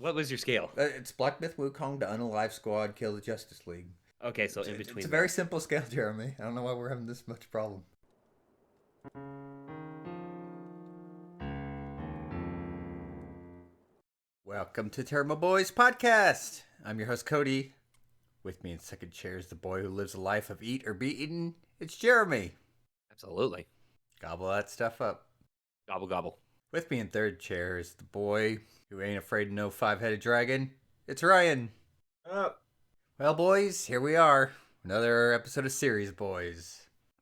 What was your scale? It's Black Myth Wukong to Unalive Squad, Kill the Justice League. Okay, so in It's a between very there. simple scale, Jeremy. I don't know why we're having this much problem. Welcome to Tairimo Boys Podcast. I'm your host, Cody. With me in second chair is the boy who lives a life of eat or be eaten. It's Jeremy. Absolutely. Gobble that stuff up. Gobble gobble. With me in third chair is the boy who ain't afraid of no five-headed dragon. It's Ryan. Up. Well, boys, here we are. Another episode of Series Boys.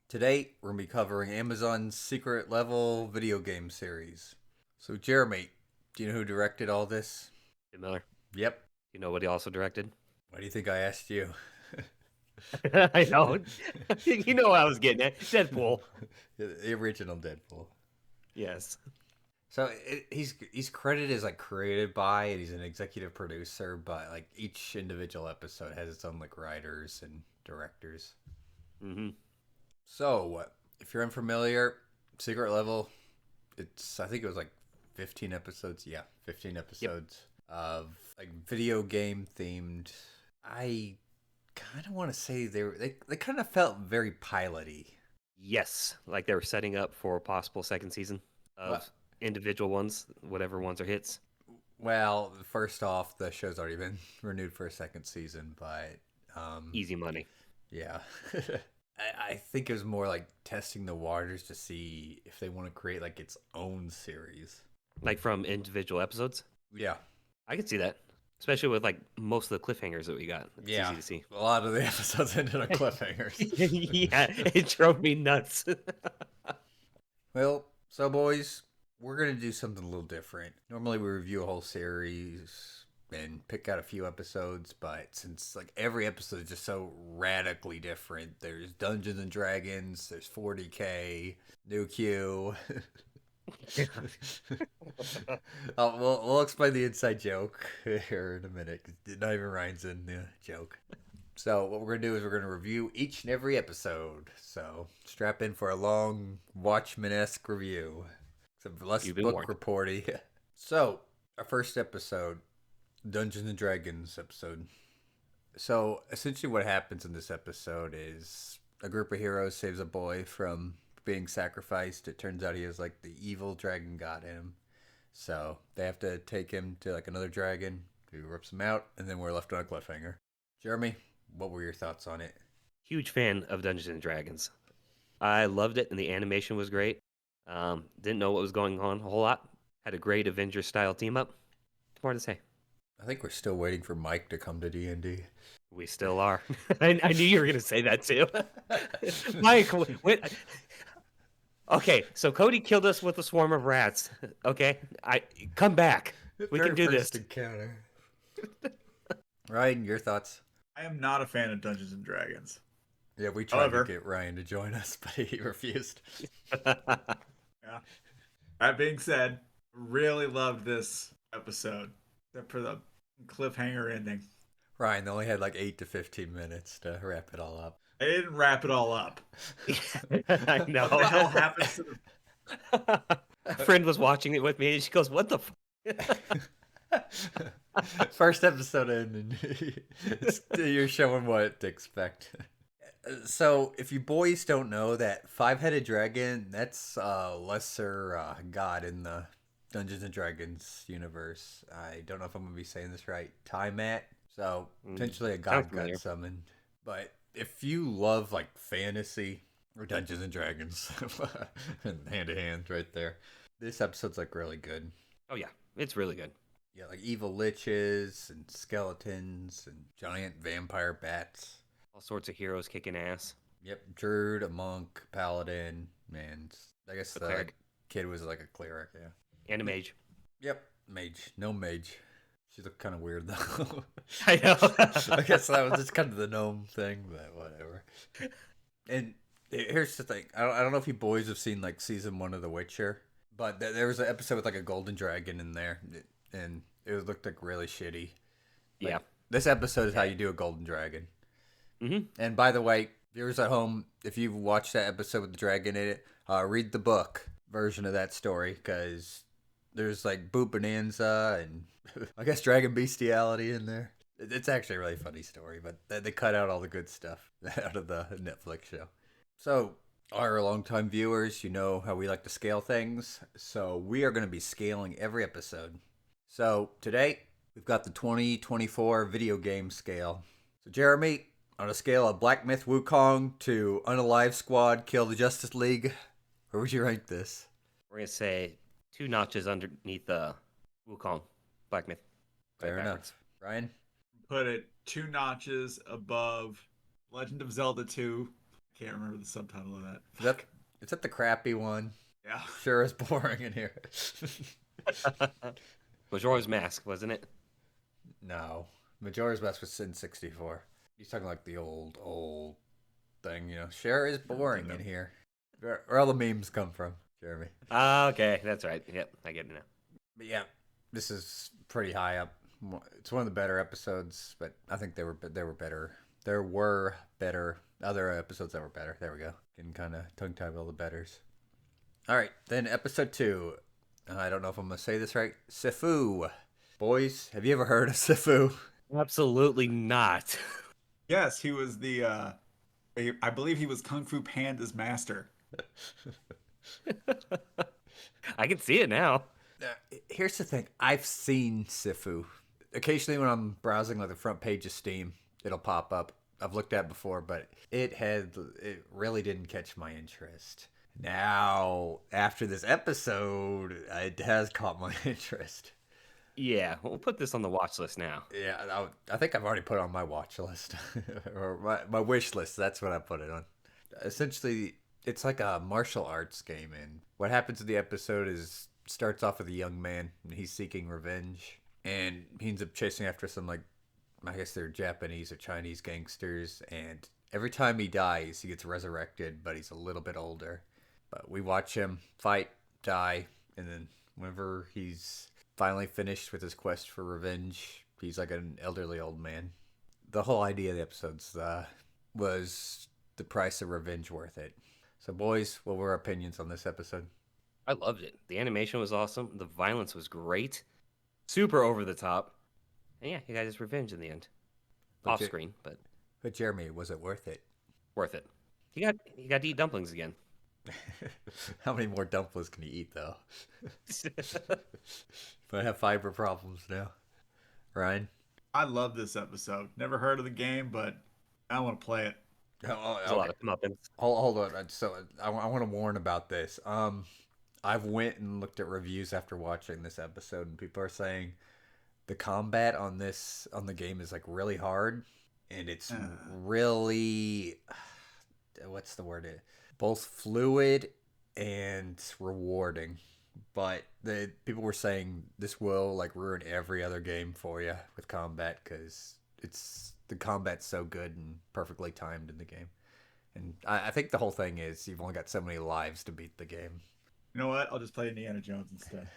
Today, we're going to be covering Amazon's secret level video game series. So, Jeremy, do you know who directed all this? Tim Miller. Yep. You know what he also directed? Why do you think I asked you? I know. You know what I was getting at. Deadpool. The original Deadpool. Yes. So he's credited as like created by, and he's an executive producer, but like each individual episode has its own like writers and directors. Mm-hmm. So if you're unfamiliar, Secret Level, I think it was like 15 episodes. Yeah, 15 episodes of like video game themed. I kind of want to say they kind of felt very piloty. Yes. Like they were setting up for a possible second season of What? individual ones, whatever ones are hits. Well, first off, the show's already been renewed for a second season, but Easy money. yeah. I think it was more like testing the waters to see if they want to create like its own series. Like from individual episodes. Yeah. I could see that. Especially with like most of the cliffhangers that we got. It's Yeah. easy to see. A lot of the episodes ended on cliffhangers. Yeah, it drove me nuts. Well, so boys, we're going to do something a little different. Normally we review a whole series and pick out a few episodes, but since like every episode is just so radically different, there's Dungeons and Dragons, there's 40K, New Q. We'll explain the inside joke here in a minute. 'Cause not even Ryan's in the joke. So what we're going to do is we're going to review each and every episode. So strap in for a long Watchmen-esque review. Some less You've been book warned. reporting. So our first episode, Dungeons and Dragons episode. So essentially what happens in this episode is a group of heroes saves a boy from being sacrificed. It turns out he has like the evil dragon god in him. So they have to take him to like another dragon who rips him out, and then we're left on a cliffhanger. Jeremy, what were your thoughts on it? Huge fan of Dungeons and Dragons. I loved it, and the animation was great. Didn't know what was going on a whole lot. Had a great Avengers style team up. More to say. I think we're still waiting for Mike to come to D&D. We still are. I knew you were going to say that too. Mike, wait. Okay, so Cody killed us with a swarm of rats. Okay, come back. We can do this. Encounter. Ryan, your thoughts? I am not a fan of Dungeons and Dragons. Yeah, we tried However- to get Ryan to join us, but he refused. Yeah. That being said, really loved this episode, except for the cliffhanger ending. Ryan, they only had like 8 to 15 minutes to wrap it all up. I didn't wrap it all up. I know. What the hell happens to the... A friend was watching it with me, and she goes, "What the?" First episode in, and you're showing what to expect. So, if you boys don't know that five-headed dragon, that's a lesser god in the Dungeons and Dragons universe. I don't know if I'm going to be saying this right. Tiamat. So, potentially a god familiar. got summoned. But if you love like fantasy or Dungeons and Dragons, hand to hand right there, this episode's like really good. Oh yeah, it's really good. Yeah, like evil liches and skeletons and giant vampire bats. All sorts of heroes kicking ass. Yep, druid, a monk, paladin, and I guess A the cleric. kid was like a cleric, yeah. And a mage. Yep, mage. No mage. She looked kind of weird though. I know. I guess that was just kind of the gnome thing, but whatever. And here's the thing. I don't know if you boys have seen like season 1 of The Witcher, but there was an episode with like a golden dragon in there, and it looked like really shitty. Like, Yeah. This episode is how you do a golden dragon. Mm-hmm. And by the way, viewers at home, if you've watched that episode with the dragon in it, read the book version of that story, because There's like Boot Bonanza and I guess Dragon Bestiality in there. It's actually a really funny story, but they cut out all the good stuff out of the Netflix show. So, our longtime viewers, you know how we like to scale things. So, we are going to be scaling every episode. So, today, we've got the 2024 video game scale. So, Jeremy, on a scale of Black Myth Wukong to Unalive Squad Kill the Justice League, where would you rank this? We're gonna say 2 notches underneath the Wukong Black Myth. Fair Backwards. enough. Ryan? Put it 2 notches above Legend of Zelda 2. Can't remember the subtitle of that. Is that the crappy one? Yeah. Sure is boring in here. Majora's Mask, wasn't it? No. Majora's Mask was Sin 64. He's talking like the old thing, you know. Sure is boring in here. Where all the memes come from, Jeremy. Okay, that's right. Yep, I get it now. But yeah, this is pretty high up. It's one of the better episodes, but I think they were better. There were better other episodes that were better. There we go. Getting kind of tongue-tied with all the betters. All right, then episode 2. I don't know if I'm going to say this right. Sifu. Boys, have you ever heard of Sifu? Absolutely not. Yes, he was I believe he was Kung Fu Panda's master. I can see it now. Here's the thing. I've seen Sifu. Occasionally when I'm browsing like the front page of Steam, it'll pop up. I've looked at it before, but it really didn't catch my interest. Now, after this episode, it has caught my interest. Yeah, we'll put this on the watch list now. Yeah, I think I've already put it on my watch list. Or my wish list. That's what I put it on. Essentially, it's like a martial arts game. And what happens in the episode is starts off with a young man. And he's seeking revenge. And he ends up chasing after some, like, I guess they're Japanese or Chinese gangsters. And every time he dies, he gets resurrected. But he's a little bit older. But we watch him fight, die. And then whenever he's finally finished with his quest for revenge, he's like an elderly old man. The whole idea of the episodes was the price of revenge worth it. So boys, what were our opinions on this episode? I loved it. The animation was awesome. The violence was great. Super over the top. And yeah, he got his revenge in the end. Off screen, but Jeremy, was it worth it? worth it. He got to eat dumplings again. How many more dumplings can you eat though? But I have fiber problems now. Ryan? I love this episode. Never heard of the game, but I want to play it. There's a lot of comeuppance. Hold on. So I want to warn about this. I've went and looked at reviews after watching this episode, and people are saying the combat on the game is like really hard, and it's really what's the word? Both fluid and rewarding. But the people were saying this will like ruin every other game for you with combat because the combat's so good and perfectly timed in the game. And I think the whole thing is you've only got so many lives to beat the game. You know what? I'll just play Indiana Jones instead.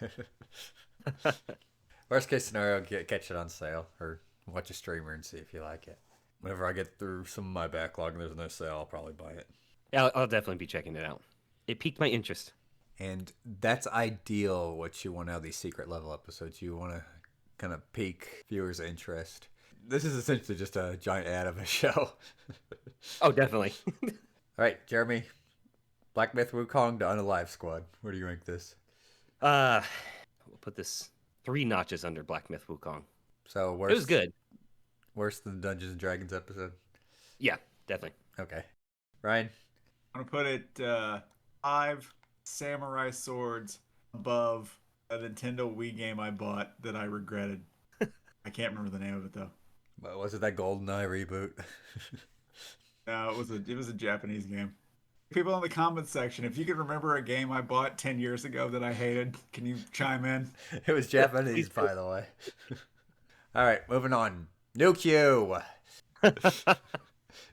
Worst case scenario, catch it on sale or watch a streamer and see if you like it. Whenever I get through some of my backlog and there's no sale, I'll probably buy it. Yeah, I'll definitely be checking it out. It piqued my interest. And that's ideal what you want out of these secret level episodes. You want to kind of pique viewers' interest. This is essentially just a giant ad of a show. Oh, definitely. All right, Jeremy. Black Myth Wukong to Unalive Squad. Where do you rank this? We'll put this 3 notches under Black Myth Wukong. So worse, It was good. Worse than the Dungeons and Dragons episode? Yeah, definitely. Okay. Ryan? I'm going to put it 5 samurai swords above a Nintendo Wii game I bought that I regretted. I can't remember the name of it though. But was it that GoldenEye reboot? No, it was a Japanese game. People in the comments section, if you can remember a game I bought 10 years ago that I hated, can you chime in? It was Japanese, by the way. All right, moving on. New Q.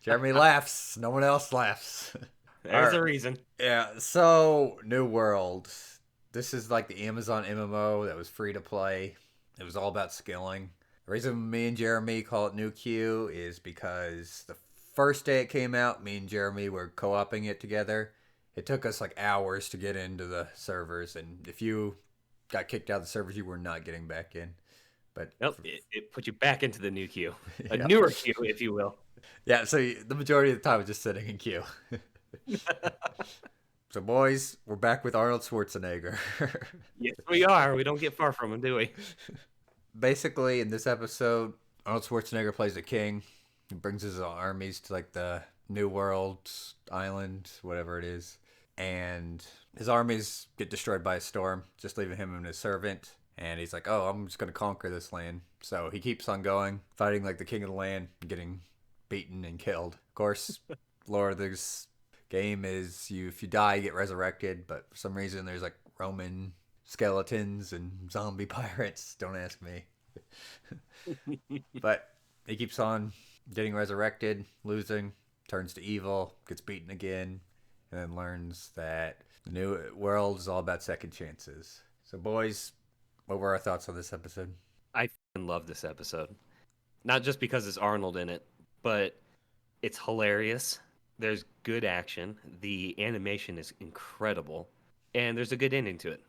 Jeremy laughs. No one else laughs. There's a reason. Yeah, so New World. This is like the Amazon MMO that was free to play. It was all about skilling. The reason me and Jeremy call it New Q is because the first day it came out, me and Jeremy were co-oping it together. It took us like hours to get into the servers, and if you got kicked out of the servers, you were not getting back in. But Nope, it put you back into the new queue, a Yeah. newer queue, if you will. Yeah, so the majority of the time was just sitting in queue. So, boys, we're back with Arnold Schwarzenegger. Yes, we are. We don't get far from him, do we? Basically, in this episode, Arnold Schwarzenegger plays the king. He brings his armies to like the New World island, whatever it is, and his armies get destroyed by a storm, just leaving him and his servant. And he's like, "Oh, I'm just gonna conquer this land." So he keeps on going, fighting like the king of the land, getting beaten and killed. Of course, lore of this game is if you die, you get resurrected. But for some reason, there's like Roman skeletons and zombie pirates. Don't ask me. But he keeps on getting resurrected, losing, turns to evil, gets beaten again, and then learns that the new world is all about second chances. So, boys, what were our thoughts on this episode? I fucking love this episode. Not just because it's Arnold in it, but it's hilarious. There's good action. The animation is incredible. And there's a good ending to it.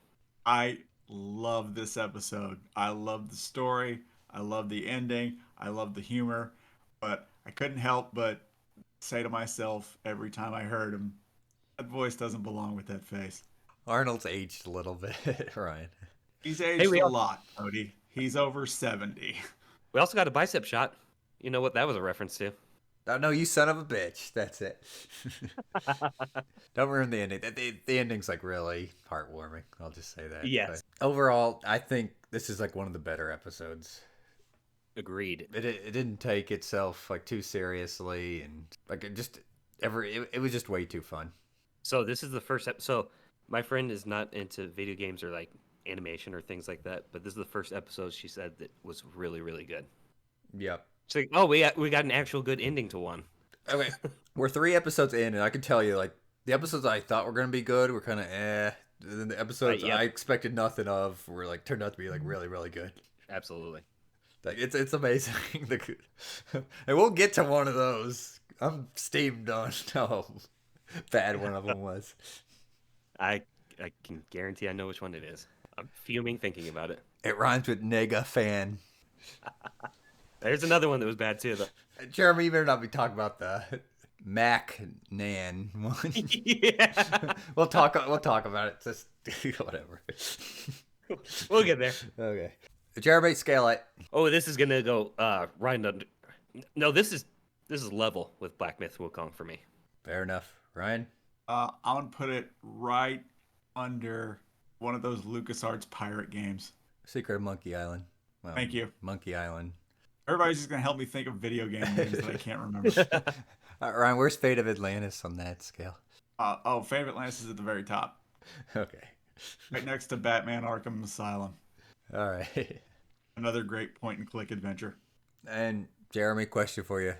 I love this episode. I love the story. I love the ending. I love the humor. But I couldn't help but say to myself every time I heard him, that voice doesn't belong with that face. Arnold's aged a little bit, Ryan. He's aged we a all- lot, Cody. He's over 70. We also got a bicep shot. You know what that was a reference to? Oh, no, you son of a bitch. That's it. Don't ruin the ending. The ending's like really heartwarming. I'll just say that. Yes. But overall, I think this is like one of the better episodes. Agreed. It didn't take itself like too seriously, and like it was just way too fun. So this is the first episode. So my friend is not into video games or like animation or things like that, but this is the first episode she said that was really, really good. Yep. She's like, "Oh, we got an actual good ending to one." Okay. We're 3 episodes in, and I can tell you, like, the episodes I thought were gonna be good were kind of eh. And then the episodes Yep. I expected nothing of were like turned out to be like really, really good. Absolutely. Like it's amazing. And we'll get to one of those. I'm steamed on how bad one of them was. I can guarantee I know which one it is. I'm fuming thinking about it. It rhymes with nega fan. There's another one that was bad too, though. Jeremy, you better not be talking about the Mac Nan one. Yeah, We'll talk about it. Just whatever. we'll get there. Okay. Jeremy, scale it. Oh, this is gonna go right under. No, this is level with Black Myth Wukong for me. Fair enough. Ryan? I'm going to put it right under one of those LucasArts pirate games. Secret of Monkey Island. Well, Thank you. Monkey Island. Everybody's just going to help me think of video game names that I can't remember. Ryan, where's Fate of Atlantis on that scale? Favorite Lance is at the very top. Okay. Right next to Batman Arkham Asylum. All right. Another great point and click adventure. And Jeremy, question for you.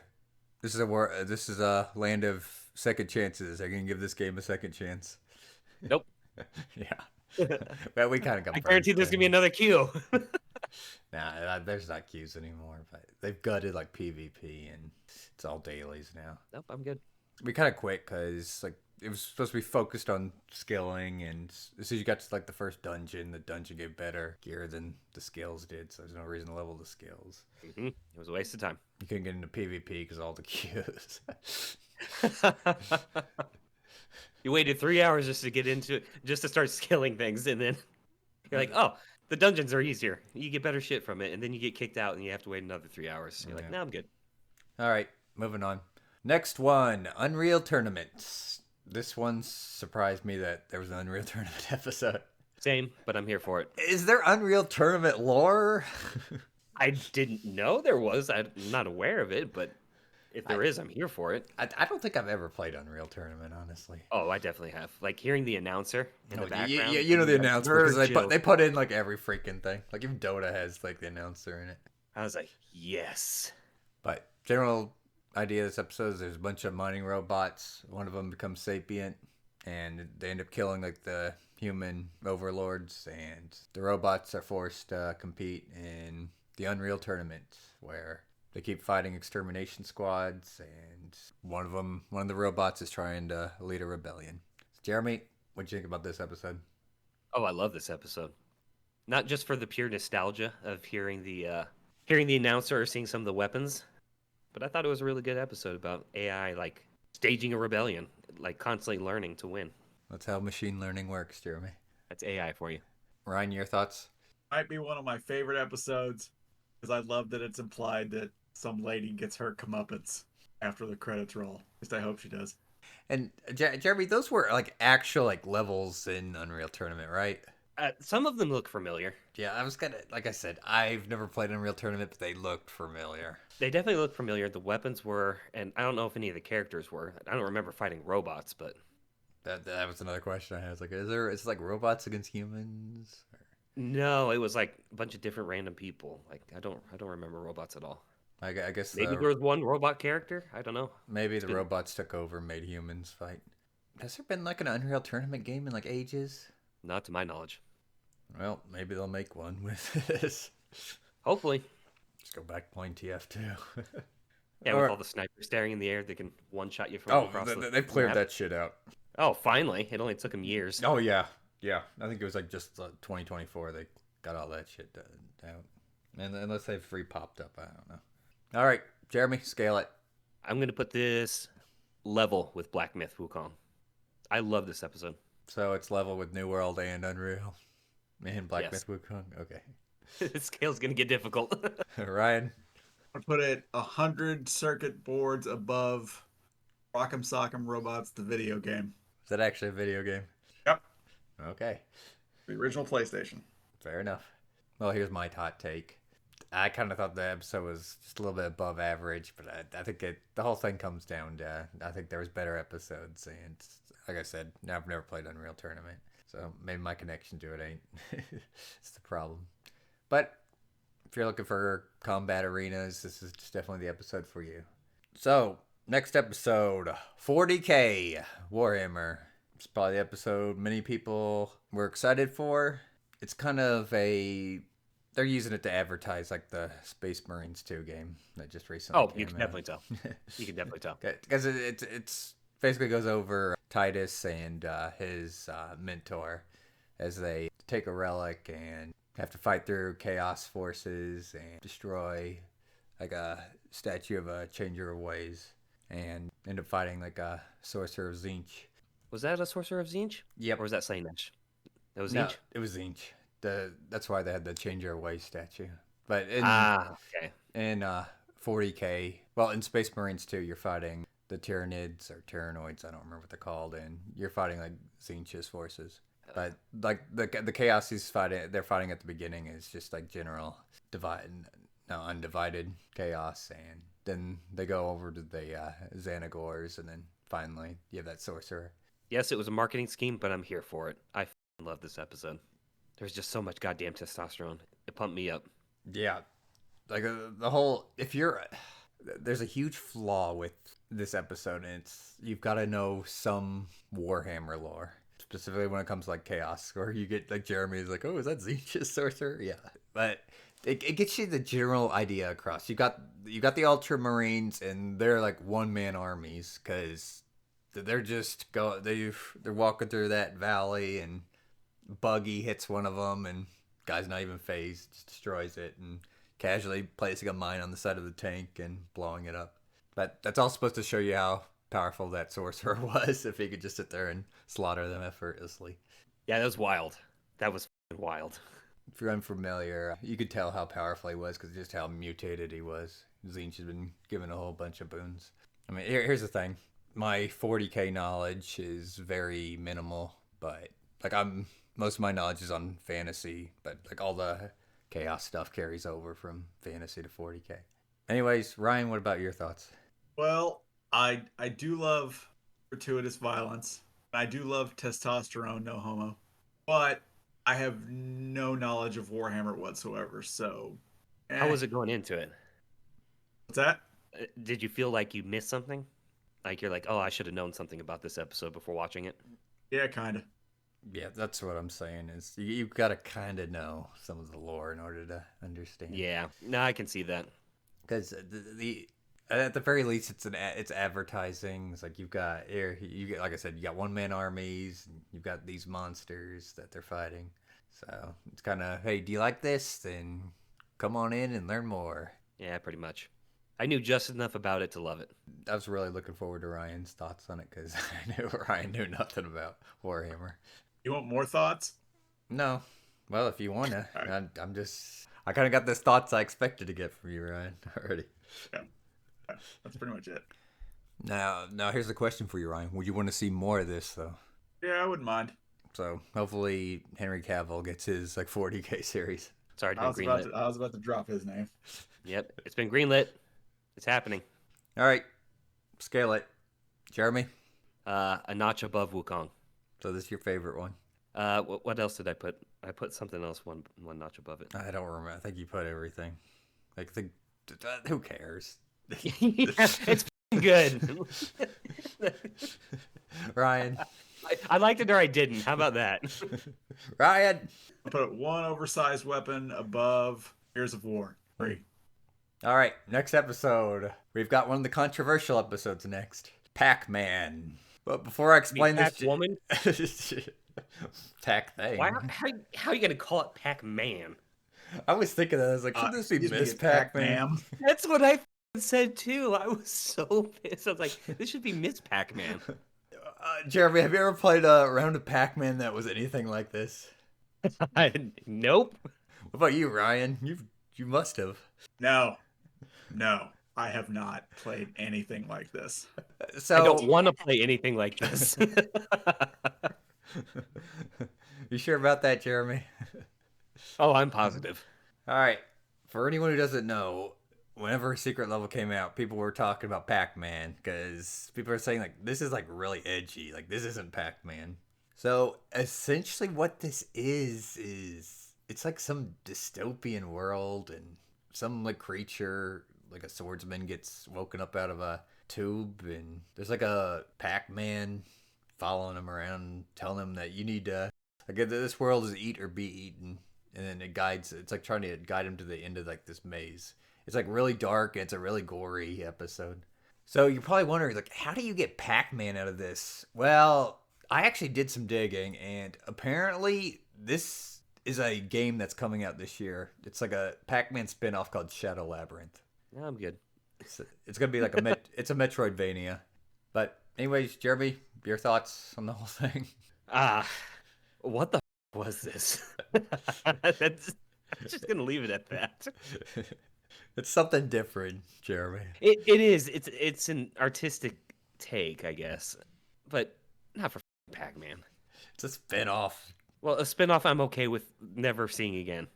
This is a land of second chances. Are you gonna give this game a second chance? Nope. Yeah. Well, we kind of got. I guarantee there's gonna be another queue. Nah, there's not queues anymore. But they've gutted like PvP, and it's all dailies now. Nope, I'm good. We kind of quit because like it was supposed to be focused on skilling, and as soon as you got to like the first dungeon, the dungeon gave better gear than the skills did. So there's no reason to level the skills. Mm-hmm. It was a waste of time. You couldn't get into PvP because all the queues. You waited 3 hours just to get into it, just to start skilling things, and then you're like, "Oh, the dungeons are easier. You get better shit from it," and then you get kicked out, and you have to wait another 3 hours. You're like, Yeah. "No, I'm good." All right, moving on. Next one, Unreal Tournament. This one surprised me that there was an Unreal Tournament episode. Same, but I'm here for it. Is there Unreal Tournament lore? I didn't know there was. I'm not aware of it, but if there is, I'm here for it. I don't think I've ever played Unreal Tournament, honestly. Oh, I definitely have. Like hearing the announcer in the background. You know the announcer because Virgil. they put in like every freaking thing. Like even Dota has like the announcer in it. I was like, yes. But general idea of this episode is there's a bunch of mining robots. One of them becomes sapient, and they end up killing like the human overlords, and the robots are forced to compete in the Unreal Tournament, where they keep fighting extermination squads, and one of the robots is trying to lead a rebellion. Jeremy, what do you think about this episode? Oh, I love this episode. Not just for the pure nostalgia of hearing the announcer or seeing some of the weapons, but I thought it was a really good episode about AI like staging a rebellion, like constantly learning to win. That's how machine learning works, Jeremy. That's AI for you. Ryan, your thoughts? Might be one of my favorite episodes because I love that it's implied that some lady gets her comeuppance after the credits roll. At least I hope she does. And Jeremy, those were like actual like levels in Unreal Tournament, right? Some of them look familiar. Yeah, I was kind of like I said, I've never played Unreal Tournament, but they looked familiar. They definitely look familiar. The weapons were, and I don't know if any of the characters were. I don't remember fighting robots, but That was another question I had. I was like, is like robots against humans? no, it was like a bunch of different random people. Like I don't remember robots at all. I guess Maybe there was one robot character. I don't know. maybe It's the been robots took over and made humans fight. Has there been like an Unreal Tournament game in like ages? not to my knowledge. Well, maybe they'll make one with this. Hopefully, Just go back playing TF2. yeah. Or- With all the snipers staring in the air, they can one shot you from oh, across the they've cleared map. that shit out. Oh, finally! It only took them years. Oh yeah, yeah. I think it was like just 2024 they got all that shit out. And unless they've re-popped up, I don't know. All right, Jeremy, scale it. I'm gonna put this level with Black Myth Wukong. I love this episode. So it's level with New World and Unreal. And Black Yes. Myth Wukong. Okay. The scale's gonna get difficult. Ryan. I put it 100 circuit boards above Rock'em Sock'em Robots, the video game. Is that actually a video game? Yep. Okay. The original PlayStation. Fair enough. Well, here's my hot take. I kind of thought the episode was just a little bit above average, but I think the whole thing comes down to I think there was better episodes, and like I said, I've never played Unreal Tournament, so maybe my connection to it ain't. It's the problem. But if you're looking for combat arenas, this is just definitely the episode for you. So next episode, 40K Warhammer. It's probably the episode many people were excited for. It's kind of they're using it to advertise like the Space Marines 2 game that just recently Oh, came you can out. definitely tell. You can definitely tell. Because it's basically goes over Titus and his mentor as they take a relic and have to fight through chaos forces and destroy like a statue of a changer of ways and end up fighting like a sorcerer of Zinch. Was that a Sorcerer of Zinch? Yep. Or was that Slanesh? That was No, Zinch? it was Zinch. That's why they had the changer of ways statue. But Okay. in 40K, well, in Space Marines 2, you're fighting the Tyranids or Tyrannoids, I don't remember what they're called, and you're fighting like Zinch's forces. But like the chaos they're fighting at the beginning is just like general undivided chaos, and then they go over to the Xanagors, and then finally you have that sorcerer. Yes, it was a marketing scheme, but I'm here for it. I love this episode. There's just so much goddamn testosterone. It pumped me up. Yeah, like the whole there's a huge flaw with this episode, and it's you've got to know some Warhammer lore, specifically when it comes to like chaos, or you get like Jeremy's like, oh, is that Zinch's sorcerer? Yeah, but it gets you the general idea across. You got the Ultramarines, and they're like one man armies because they're just they're walking through that valley, and Buggy hits one of them, and guy's not even phased, just destroys it, and casually placing a mine on the side of the tank and blowing it up. But that's all supposed to show you how powerful that sorcerer was if he could just sit there and slaughter them effortlessly. Yeah, that was wild. That was wild. If you're unfamiliar, you could tell how powerful he was because just how mutated he was. Zinch has been given a whole bunch of boons. I mean, here's the thing. My 40K knowledge is very minimal, but like most of my knowledge is on fantasy, but like all the chaos stuff carries over from fantasy to 40K. Anyways, Ryan, what about your thoughts? Well, I do love gratuitous violence. I do love testosterone, no homo. But I have no knowledge of Warhammer whatsoever, so How was it going into it? What's that? Did you feel like you missed something? Like you're like, oh, I should have known something about this episode before watching it? Yeah, kinda. Yeah, that's what I'm saying is you've got to kind of know some of the lore in order to understand. Yeah, no, I can see that. Because the at the very least it's advertising. It's like you get like I said, you got one man armies, and you've got these monsters that they're fighting. So it's kind of, hey, do you like this? Then come on in and learn more. Yeah, pretty much. I knew just enough about it to love it. I was really looking forward to Ryan's thoughts on it because I knew Ryan knew nothing about Warhammer. You want more thoughts? No. Well, if you want to. All right. I kind of got the thoughts I expected to get from you, Ryan, already. Yeah. That's pretty much it. Now, here's the question for you, Ryan. Would you want to see more of this, though? Yeah, I wouldn't mind. So hopefully Henry Cavill gets his like 40K series. Sorry, I it's been greenlit. was about to drop his name. Yep, it's been greenlit. It's happening. All right, scale it, Jeremy. A notch above Wukong. So this is your favorite one? What else did I put? I put something else one notch above it. I don't remember. I think you put everything. Like who cares? Yeah, it's good. Ryan. I liked it or I didn't. How about that? Ryan. I put one oversized weapon above Gears of War 3. All right, next episode. We've got one of the controversial episodes next. Pac-Man. But before I explain this, Pac-Woman? Pac thing. How are you gonna call it Pac-Man? I was thinking that. I was like, should this be Excuse me, Miss Pac-Man? Pac-Man. That's what I said too. I was so pissed. I was like, this should be Miss Pac-Man. Jeremy, have you ever played a round of Pac-Man that was anything like this? Nope. What about you, Ryan? You must have. No, I have not played anything like this. So I don't want to play anything like this. You sure about that, Jeremy? Oh, I'm positive. All right. For anyone who doesn't know, whenever Secret Level came out, people were talking about Pac-Man because people are saying like this is like really edgy. Like this isn't Pac-Man. So essentially, what this is it's like some dystopian world and some like creature, like a swordsman, gets woken up out of a tube, and there's like a Pac-Man following him around, telling him that you need to like this world is eat or be eaten, and then it's like trying to guide him to the end of like this maze. It's like really dark and it's a really gory episode. So you're probably wondering like, how do you get Pac-Man out of this? Well, I actually did some digging, and apparently this is a game that's coming out this year. It's like a Pac-Man spin-off called Shadow Labyrinth. Yeah, I'm good. It's gonna be like it's a Metroidvania. But anyways, Jeremy, your thoughts on the whole thing? What the was this? That's I'm just gonna leave it at that. It's something different, Jeremy. It is. It's an artistic take, I guess, but not for Pac-Man. It's a spin-off. Well, a spin-off I'm okay with never seeing again.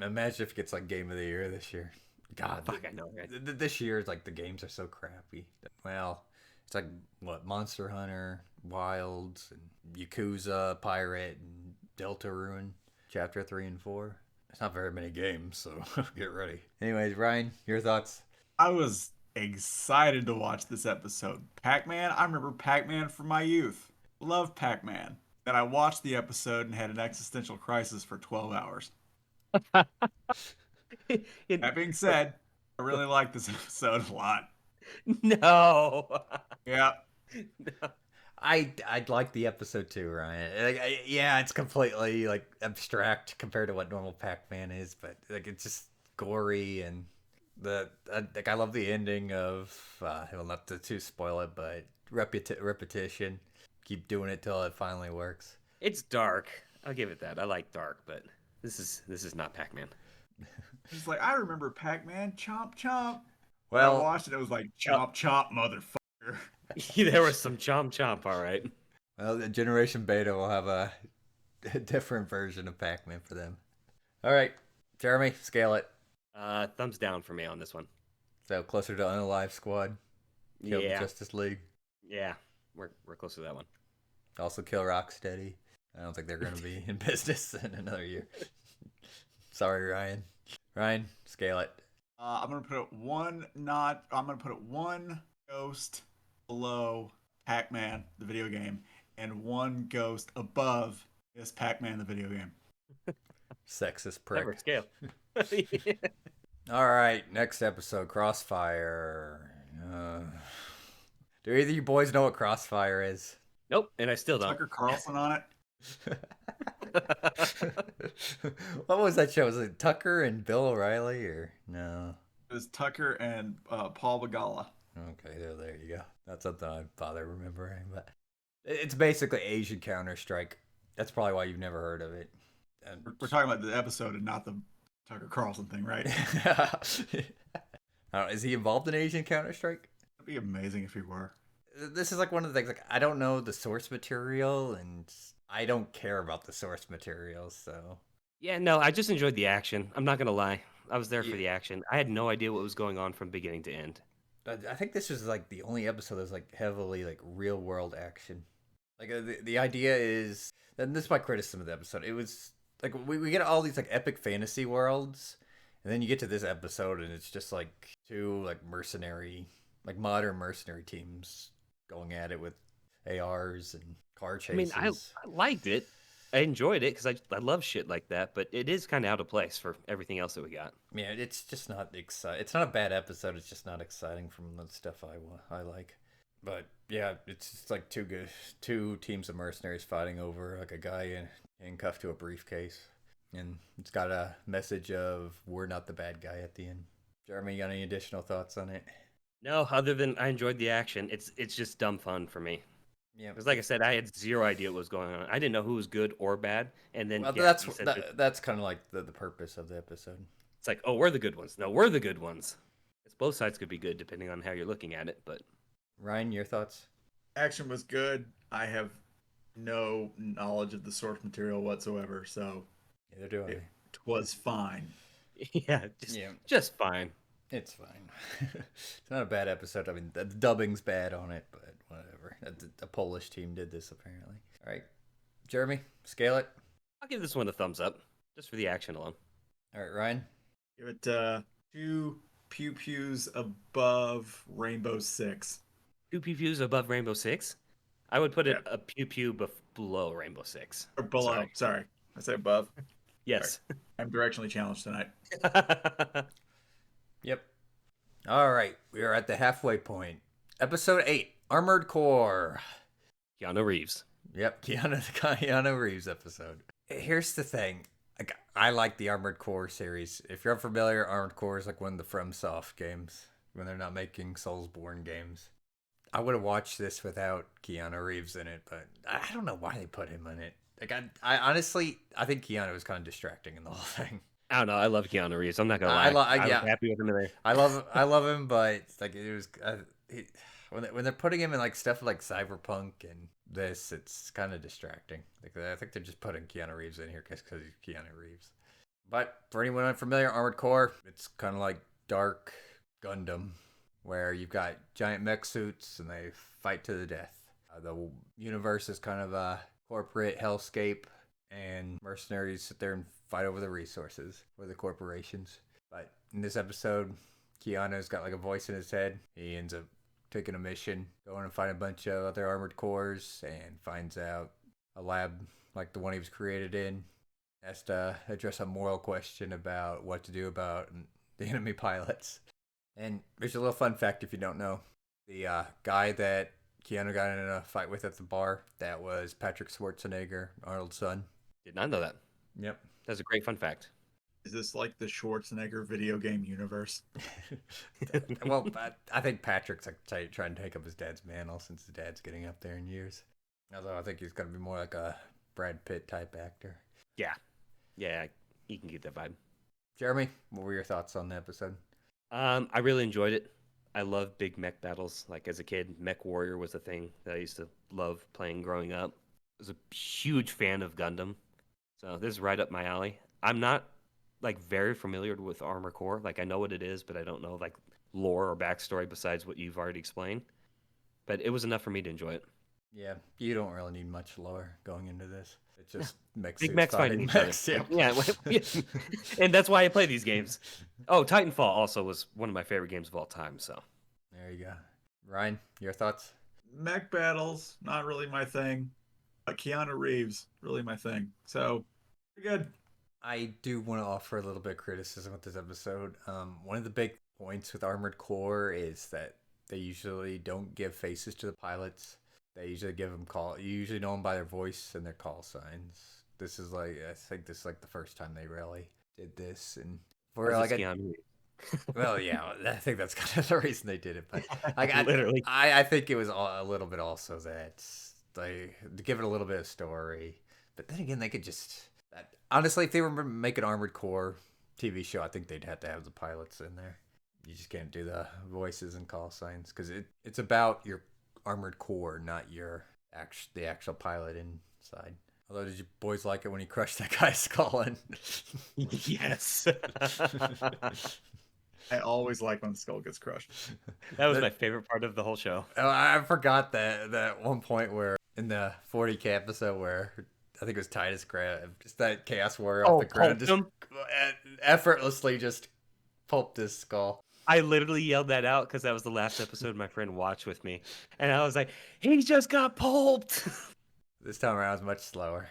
Imagine if it gets like Game of the Year this year. God, Fuck, I know, right? this year like the games are so crappy. Well, it's like what Monster Hunter, Wilds, and Yakuza, Pirate, and Deltarune, Chapter 3 and 4. It's not very many games, so get ready. Anyways, Ryan, your thoughts? I was excited to watch this episode. Pac-Man, I remember Pac-Man from my youth. Love Pac-Man. Then I watched the episode and had an existential crisis for 12 hours. That being said, I really like this episode a lot. No. Yeah. No. I'd like the episode too, Ryan. Like, yeah, it's completely like abstract compared to what normal Pac-Man is, but like it's just gory, and like I love the ending of well, not to spoil it, but repetition. Keep doing it till it finally works. It's dark. I'll give it that. I like dark, but this is not Pac-Man. It's like, I remember Pac-Man, chomp chomp. Well, I watched it was like, chomp chomp, motherfucker. There was some chomp, all right. well, the Generation Beta will have a different version of Pac-Man for them. All right, Jeremy, scale it. Thumbs down for me on this one. So closer to Unalive Squad. Kill Yeah. Justice League. Yeah, we're close to that one. Also kill Rocksteady. I don't think they're going to be in business in another year. Sorry, Ryan. Ryan, scale it. I'm gonna put it one ghost below Pac-Man, the video game, and one ghost above this Pac-Man, the video game. Sexist Never prick. scale. All right, next episode, Crossfire. Do either of you boys know what Crossfire is? Nope, and I still don't. Tucker Carlson on it. What was that show? Was it Tucker and Bill O'Reilly or no? It was Tucker and Paul Bagala. Okay, there you go. Not something I bother remembering, but it's basically Asian Counter Strike. That's probably why you've never heard of it. And We're talking about the episode and not the Tucker Carlson thing, right? I don't know, is he involved in Asian Counter Strike? It'd be amazing if he were. This is like one of the things. Like I don't know the source material, and I don't care about the source material. So Yeah, no, I just enjoyed the action. I'm not gonna lie. I was there for Yeah. the action. I had no idea what was going on from beginning to end. I think this was like the only episode that's like heavily like real world action. Like the idea is, and this is my criticism of the episode. It was like we get all these like epic fantasy worlds, and then you get to this episode, and it's just like two like mercenary, like modern mercenary teams going at it with ARs and car I mean, chases. I liked it. I enjoyed it because I love shit like that, but it is kind of out of place for everything else that we got. Yeah, it's just not exciting. It's not a bad episode. It's just not exciting from the stuff I like. But yeah, it's just like two teams of mercenaries fighting over like a guy handcuffed to a briefcase, and it's got a message of "We're not the bad guy" at the end. Jeremy, you got any additional thoughts on it? No, other than I enjoyed the action. It's just dumb fun for me. Yeah, Because like I said, I had zero idea what was going on. I didn't know who was good or bad. And then well, yeah, that's you said that's kind of like the purpose of the episode. it's like, oh, we're the good ones. No, we're the good ones. It's both sides could be good depending on how you're looking at it. But Ryan, your thoughts? Action was good. I have no knowledge of the source material whatsoever, so Neither do I. it was fine. yeah, just fine. It's fine. It's not a bad episode. I mean, the dubbing's bad on it, but whatever. A Polish team did this, apparently. All right. Jeremy, scale it. I'll give this one a thumbs up just for the action alone. All right, Ryan. Give it 2 pew pews above Rainbow Six. 2 pew pews above Rainbow Six. I would put it Yeah. a pew pew below Rainbow Six. Or below. Sorry. I said above. Yes. I'm directionally challenged tonight. Yep. All right. We are at the halfway point. Episode 8, Armored Core. Keanu Reeves. Yep, Keanu Reeves episode. Here's the thing. Like, I like the Armored Core series. If you're unfamiliar, Armored Core is like one of the FromSoft games when they're not making Soulsborne games. I would have watched this without Keanu Reeves in it, but I don't know why they put him in it. Like, I honestly, I think Keanu was kind of distracting in the whole thing. I don't know. I love Keanu Reeves. I'm not gonna lie. I was happy with him in there. I love him, but like it was when they're putting him in like stuff like Cyberpunk and this, it's kind of distracting. Like I think they're just putting Keanu Reeves in here because he's Keanu Reeves. But for anyone unfamiliar, Armored Core, it's kind of like Dark Gundam, where you've got giant mech suits and they fight to the death. The universe is kind of a corporate hellscape, and mercenaries sit there and fight over the resources for the corporations. But in this episode, Keanu's got like a voice in his head. He ends up taking a mission, going and find a bunch of other armored cores, and finds out a lab like the one he was created in has to address a moral question about what to do about the enemy pilots. And there's a little fun fact if you don't know. The guy that Keanu got in a fight with at the bar, that was Patrick Schwarzenegger, Arnold's son. Did not know that. Yep. That's a great fun fact. Is this like the Schwarzenegger video game universe? Well, I think Patrick's like trying to take up his dad's mantle since his dad's getting up there in years. Although I think he's going to be more like a Brad Pitt type actor. Yeah, you can get that vibe. Jeremy, what were your thoughts on the episode? I really enjoyed it. I love big mech battles. Like as a kid, Mech Warrior was a thing that I used to love playing growing up. I was a huge fan of Gundam, so this is right up my alley. I'm not like very familiar with Armor Core. Like I know what it is, but I don't know like lore or backstory besides what you've already explained. But it was enough for me to enjoy it. Yeah, you don't really need much lore going into this. It just makes Big mechs fighting each other. Yeah. Yeah, and that's why I play these games. Oh, Titanfall also was one of my favorite games of all time. So There you go. Ryan, your thoughts? Mech battles, not really my thing. But Keanu Reeves, really my thing. So, pretty good. I do want to offer a little bit of criticism with this episode. One of the big points with Armored Core is that they usually don't give faces to the pilots. They usually give them call. You usually know them by their voice and their call signs. This is like I think this is like the first time they really did this, and for Or is like it Keanu Reeves? well, yeah, I think that's kind of the reason they did it. But like, Literally. I think it was a little bit also that they to give it a little bit of story. But then again, they could just honestly, if they were making Armored Core TV show, I think they'd have to have the pilots in there. You just can't do the voices and call signs because it's about your Armored Core, not the actual pilot inside. Although, did you boys like it when he crushed that guy's skull in? Yes. I always like when the skull gets crushed. That was my favorite part of the whole show. Oh, I forgot that one point where in the 40K episode where I think it was Titus grabbed just that Chaos Warrior off the ground, just effortlessly just pulped his skull. I literally yelled that out because that was the last episode my friend watched with me, and I was like, "He just got pulped." This time around, it was much slower.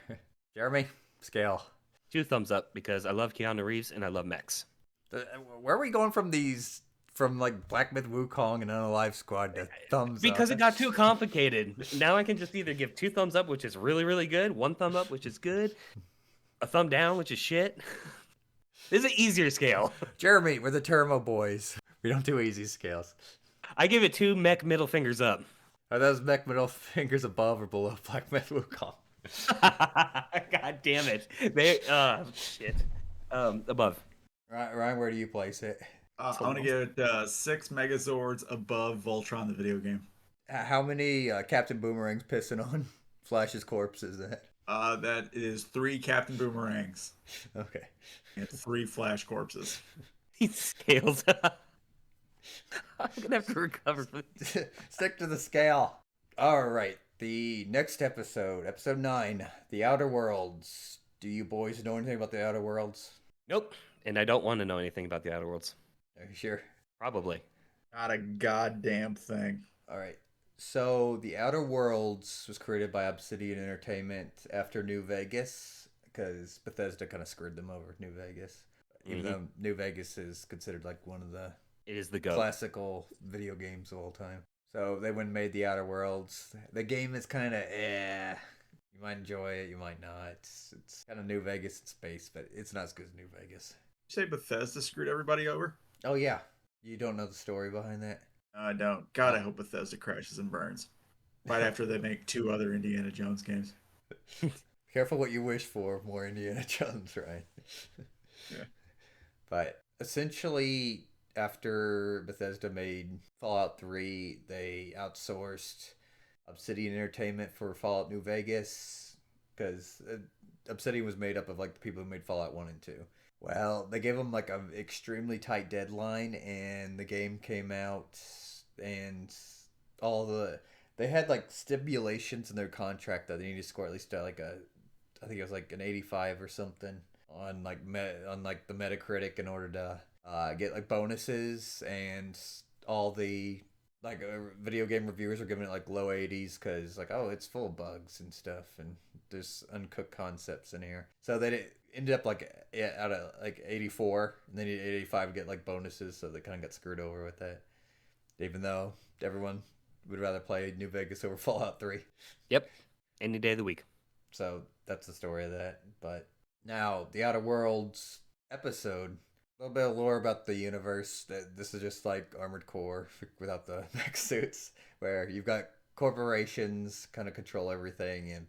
Jeremy, scale. 2 thumbs up because I love Keanu Reeves and I love mechs. Where are we going from like Black Myth Wukong and Unalive Squad to thumbs Because up? it got too complicated. Now I can just either give 2 thumbs up, which is really, really good, 1 thumb up, which is good, a thumb down, which is shit. This is an easier scale. Jeremy, we're the Tairimo boys. We don't do easy scales. I give it 2 mech middle fingers up. Are those mech middle fingers above or below Black Myth Wukong? God damn it. Shit. Above. Ryan, where do you place it? I'm going to give it 6 Megazords above Voltron, the video game. How many Captain Boomerangs pissing on Flash's corpse is that? That is 3 Captain Boomerangs Okay. and 3 Flash corpses. He scales. I'm going to have to recover from this. Stick to the scale. All right. The next episode, episode 9, The Outer Worlds. Do you boys know anything about The Outer Worlds? Nope. And I don't want to know anything about the Outer Worlds. Are you sure? Probably. Not a goddamn thing. All right. So, The Outer Worlds was created by Obsidian Entertainment after New Vegas, because Bethesda kind of screwed them over, New Vegas. Even though New Vegas is considered like one of the It is the GOAT. classical video games of all time. So they went and made The Outer Worlds. The game is kind of You might enjoy it, you might not. It's kind of New Vegas in space, but it's not as good as New Vegas. You say Bethesda screwed everybody over? Oh yeah, you don't know the story behind that? No, I don't. God, I hope Bethesda crashes and burns. Right after they make 2 other Indiana Jones games. Careful what you wish for. More Indiana Jones, right? Yeah. But essentially, after Bethesda made Fallout 3, they outsourced Obsidian Entertainment for Fallout New Vegas, because Obsidian was made up of like the people who made Fallout 1 and 2. Well, they gave them like an extremely tight deadline, and the game came out, and they had like stipulations in their contract that they needed to score at least I think it was like an 85 or something on like the Metacritic in order to get like bonuses, and all the video game reviewers are giving it like low 80s because like, oh, it's full of bugs and stuff, and there's uncooked concepts in here. So they ended up like out of like 84, and then 85 to get like bonuses, so they kind of got screwed over with that. Even though everyone would rather play New Vegas over Fallout 3. Yep. Any day of the week. So that's the story of that. But now, The Outer Worlds episode, a little bit of lore about the universe. This is just like Armored Core without the mech suits, where you've got corporations kind of control everything, and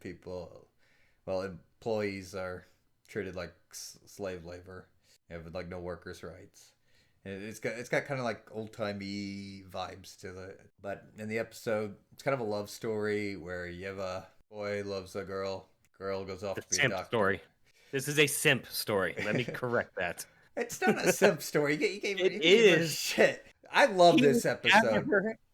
employees are treated like slave labor, have like no workers' rights. And it's got kind of like old-timey vibes to it. But in the episode, it's kind of a love story where you have a boy loves a girl goes off to be a doctor. Story. This is a simp story. Let me correct that. It's not a simp story. You gave It her is. shit. I love this episode.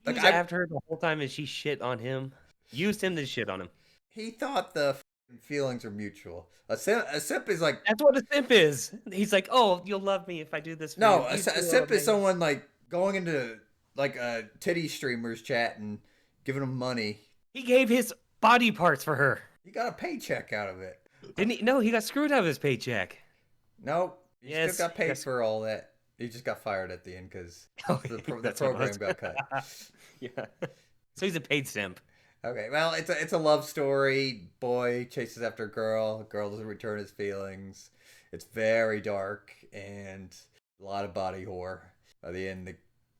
He was after her the whole time, and she shit on him. Used him to shit on him. He thought the feelings are mutual. A simp is like... That's what a simp is. He's like, oh, you'll love me if I do this for No, you. a simp is someone like going into like a titty streamers chat and giving them money. He gave his body parts for her. He got a paycheck out of it. Didn't he? No, he got screwed out of his paycheck. Nope. He Yes, still got paid yes. for all that. He just got fired at the end because the That's what it program was. got cut. Yeah. So he's a paid simp. Okay, well, it's a love story. Boy chases after a girl. Girl doesn't return his feelings. It's very dark and a lot of body horror. By the end, the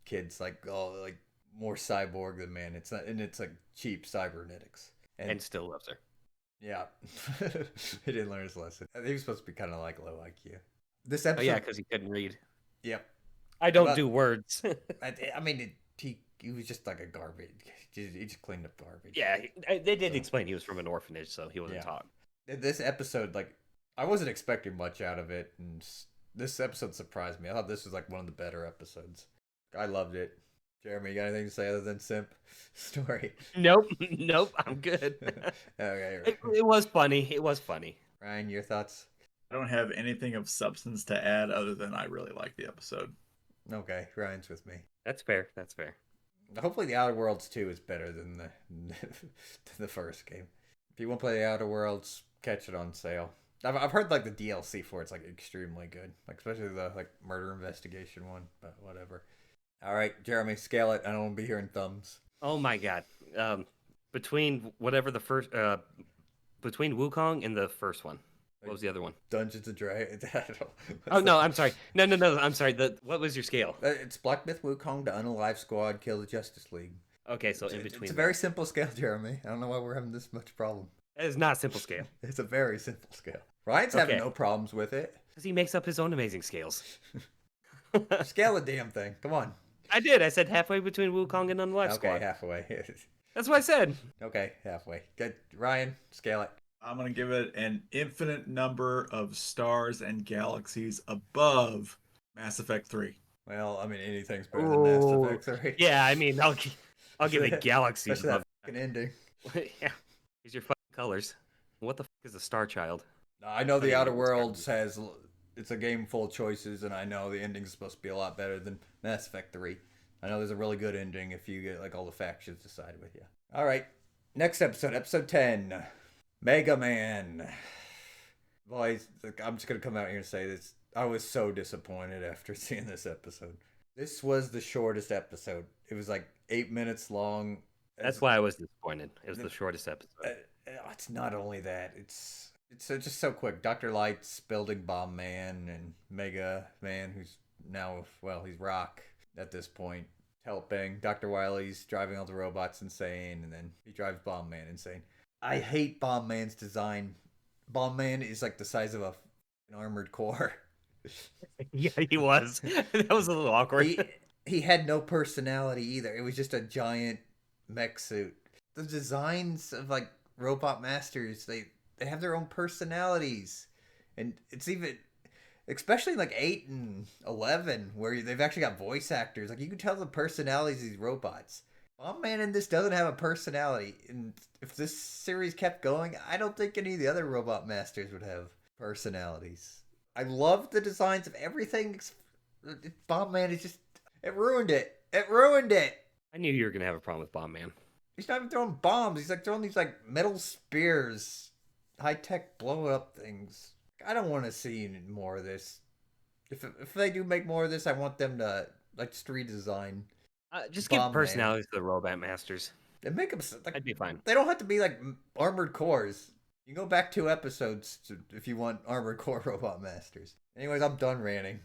kid's like, oh, like more cyborg than man. It's not, and it's like cheap cybernetics. And still loves her. Yeah, he didn't learn his lesson. He was supposed to be kind of like low IQ. This Oh episode, yeah, because he couldn't read. yep. I don't But do words. I mean, he was just like a garbage. He just cleaned up garbage. Yeah, they did So- explain he was from an orphanage, so he wasn't Yeah. taught. This episode, like, I wasn't expecting much out of it, and this episode surprised me. I thought this was like one of the better episodes. I loved it. Jeremy, you got anything to say other than simp story? Nope, nope, I'm good. Okay, It was funny. It was funny. Ryan, your thoughts? I don't have anything of substance to add other than I really like the episode. Okay, Ryan's with me. That's fair. That's fair. Hopefully, the Outer Worlds 2 is better than the first game. If you want to play the Outer Worlds, catch it on sale. I've heard like the DLC for it's like extremely good, like especially the like murder investigation one. But whatever. All right, Jeremy, scale it. I don't want to be hearing thumbs. Oh my god. Between whatever the first, between Wukong and the first one. What was the other one? Dungeons and Dragons. Oh no, I'm sorry. No, I'm sorry. What was your scale? It's Black Myth Wukong to Unalive Squad, Kill the Justice League. Okay, so in It's between. a very simple scale, Jeremy. I don't know why we're having this much problem. That is not simple scale It's a very simple scale. Ryan's having Okay. no problems with it. because he makes up his own amazing scales. Scale the damn thing. Come on. I did. I said halfway between Wukong and Unlife Okay, Squad. halfway. That's what I said. Okay, halfway. Good. Ryan, scale it. I'm going to give it an infinite number of stars and galaxies above Mass Effect 3. Well, I mean, anything's better than Mass Ooh. Effect 3. Yeah, I mean, I'll give it galaxies. Especially that above- fucking ending. Yeah, here's your fucking colors. What the fuck is a Star Child? I know the Funny Outer it's Worlds has it's a game full of choices, and I know the ending's supposed to be a lot better than Mass Effect 3. I know there's a really good ending if you get like all the factions to side with you. All right, next episode, episode 10, Mega Man. Boys, I'm just gonna come out here and say this. I was so disappointed after seeing this episode. This was the shortest episode. It was like 8 minutes long. That's why I was disappointed. It was the shortest episode. It's not only that. It's just so quick. Dr. Light's building Bomb Man and Mega Man, who's now, well, he's Rock at this point, helping. Dr. Wily's driving all the robots insane, and then he drives Bomb Man insane. I hate Bomb Man's design. Bomb Man is like the size of an armored core. Yeah, he was. That was a little awkward. He had no personality either. It was just a giant mech suit. The designs of like Robot Masters, they have their own personalities, and it's even especially like 8 and 11 where they've actually got voice actors. Like you can tell the personalities of these robots. Bomb Man in this doesn't have a personality, and if this series kept going, I don't think any of the other Robot Masters would have personalities. I love the designs of everything. Bomb Man is just it ruined it. It ruined it. I knew you were gonna have a problem with Bomb Man. He's not even throwing bombs. He's like throwing these like metal spears, high tech blow up things. I don't want to see any more of this. If they do make more of this, I want them to like just redesign Just Bomb give Man. personalities to the Robot Masters. and make them like I'd be fine. they don't have to be like armored cores. You can go back 2 episodes if you want armored core robot masters. Anyways, I'm done ranting.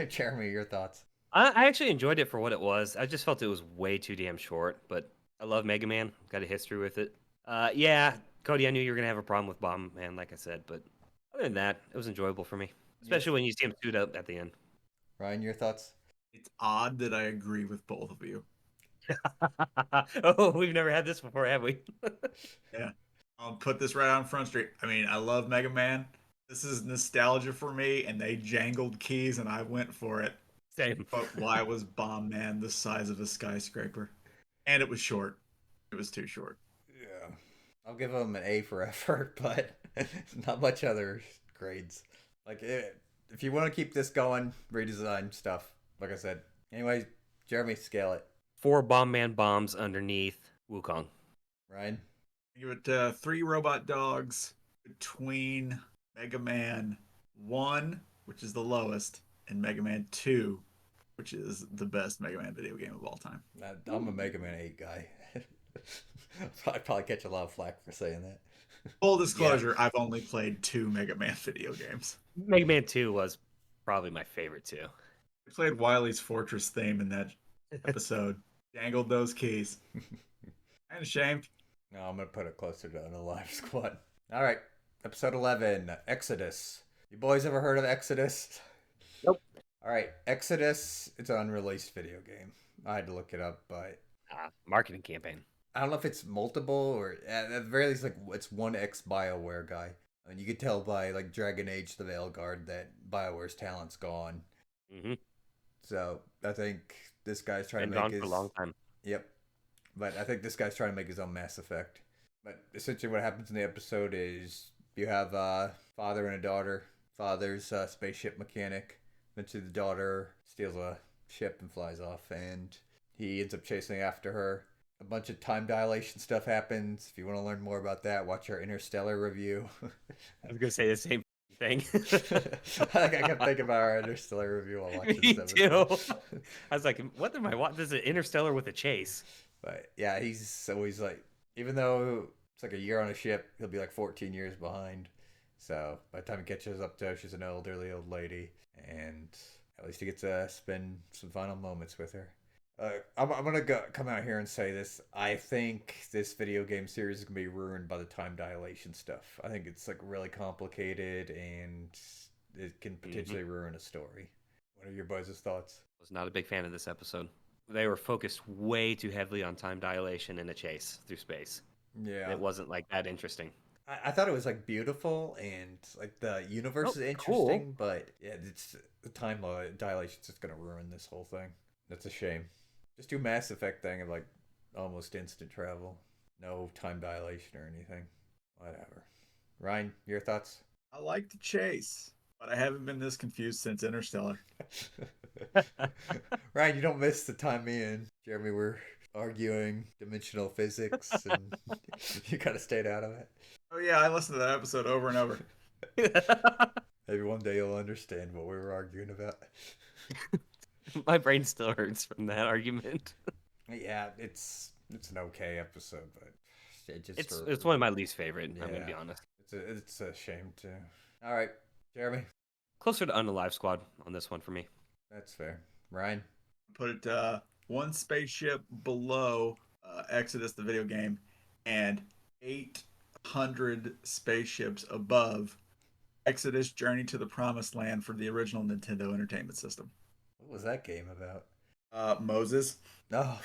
Jeremy, your thoughts? I actually enjoyed it for what it was. I just felt it was way too damn short, but I love Mega Man. Got a history with it. Yeah, Cody, I knew you were gonna have a problem with Bomb Man, like I said, but other than that, it was enjoyable for me. Especially when you see him suit up at the end. Ryan, your thoughts? It's odd that I agree with both of you. Oh, we've never had this before, have we? Yeah. I'll put this right on Front Street. I mean, I love Mega Man. This is nostalgia for me, and they jangled keys, and I went for it. Same. But why was Bomb Man the size of a skyscraper? And it was short. It was too short. Yeah. I'll give him an A for effort, but not much other grades. Like, if you want to keep this going, redesign stuff. Like I said. Anyway, Jeremy, scale it. 4 Bomb Man bombs underneath Wukong. Ryan? Give it 3 robot dogs between Mega Man 1, which is the lowest, and Mega Man 2, which is the best Mega Man video game of all time. I'm a Mega Man 8 guy. I'd probably catch a lot of flack for saying that. Full disclosure, I've only played 2 Mega Man video games. Mega Man 2 was probably my favorite too. I played Wily's Fortress theme in that episode. Dangled those keys. I'm ashamed. No, I'm gonna put it closer to Unalive Squad. All right, episode 11, Exodus. You boys ever heard of Exodus? Nope. All right, Exodus. It's an unreleased video game. I had to look it up, but Marketing campaign. I don't know if it's multiple or at the very least, like it's one ex Bioware guy. And you could tell by like Dragon Age: The Veilguard that Bioware's talent's gone. Mm-hmm. So I think this guy's trying Been to make gone his. for a long time. Yep. But I think this guy's trying to make his own Mass Effect. But essentially, what happens in the episode is you have a father and a daughter. Father's a spaceship mechanic. Eventually, the daughter steals a ship and flies off, and he ends up chasing after her. A bunch of time dilation stuff happens. If you want to learn more about that, watch our Interstellar review. I was gonna say the same thing. I kept thinking about our Interstellar review while watching Me this too. episode. I was like, what am I watching? This is Interstellar with a chase. But yeah, he's always like, even though it's like a year on a ship, he'll be like 14 years behind. So by the time he catches up to her, she's an elderly old lady, and at least he gets to spend some final moments with her. I'm gonna come out here and say this. I think this video game series is gonna be ruined by the time dilation stuff. I think it's like really complicated, and it can potentially ruin a story. What are your boys' thoughts? Was not a big fan of this episode. They were focused way too heavily on time dilation and a chase through space. Yeah, It wasn't like that interesting. I thought it was like beautiful and like the universe is cool. interesting, but yeah, it's the time dilation's just gonna ruin this whole thing. That's a shame. Just do Mass Effect thing of like almost instant travel, no time dilation or anything. Whatever. Ryan, your thoughts? I like the chase, but I haven't been this confused since Interstellar. Ryan, you don't miss the time me and Jeremy were arguing dimensional physics, and you kind of stayed out of it. Oh yeah, I listened to that episode over and over. Maybe one day you'll understand what we were arguing about. My brain still hurts from that argument. Yeah, it's an okay episode, but it just It's one of my least favorite. I'm gonna Yeah. be honest. It's a shame too. All right, Jeremy, Closer to Unalive Squad on this one for me. that's fair. Ryan, Put it one spaceship below Exodus, the video game, and 800 spaceships above Exodus: Journey to the Promised Land for the original Nintendo Entertainment System. what was that game about? Moses. Oh,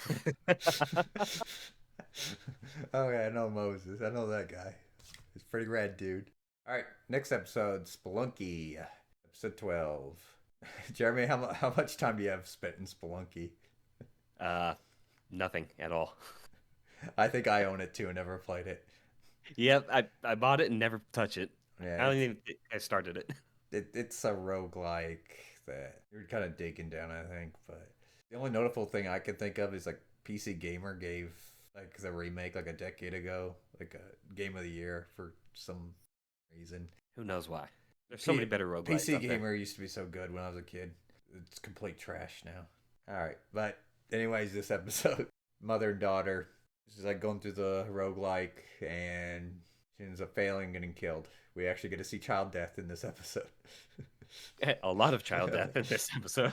okay, I know Moses. I know that guy. He's a pretty rad dude. All right, next episode, Spelunky, episode 12. Jeremy, how much time do you have spent in Spelunky? Nothing at all. I think I own it too and never played it. Yep, I bought it and never touched it. Yeah, I don't even think I started it. it's a roguelike that you're kind of digging down, I think. But the only notable thing I can think of is like PC Gamer gave like the remake like a decade ago, like a game of the year for some reason. Who knows why? There's so many better roguelikes PC out there. Gamer used to be so good when I was a kid. It's complete trash now. All right, but anyways, this episode, mother and daughter, she's like going through the roguelike and she ends up failing and getting killed. We actually get to see child death in this episode. A lot of child death in this episode.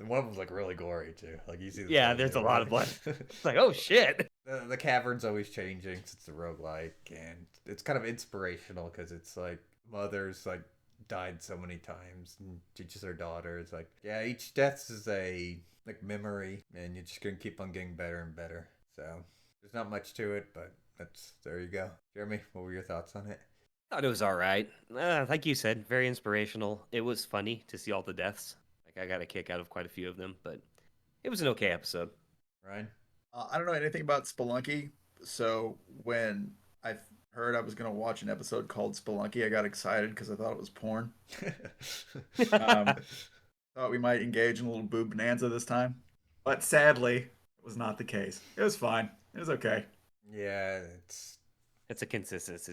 One of them's like really gory too. Like you see. Yeah, there's a lot of blood. It's like, oh shit. The cavern's always changing since it's a roguelike, and it's kind of inspirational because it's like mother's like died so many times and teaches her daughter. It's like, yeah, each death is a like memory, and you're just gonna keep on getting better and better. So there's not much to it, but there you go. Jeremy, what were your thoughts on it? Thought it was all right. Like you said, very inspirational. It was funny to see all the deaths. Like I got a kick out of quite a few of them, but it was an okay episode. Ryan? I don't know anything about Spelunky, so when I heard I was going to watch an episode called Spelunky, I got excited because I thought it was porn. Thought we might engage in a little boob bonanza this time, but sadly, it was not the case. It was fine. It was okay. Yeah, It's a consistency.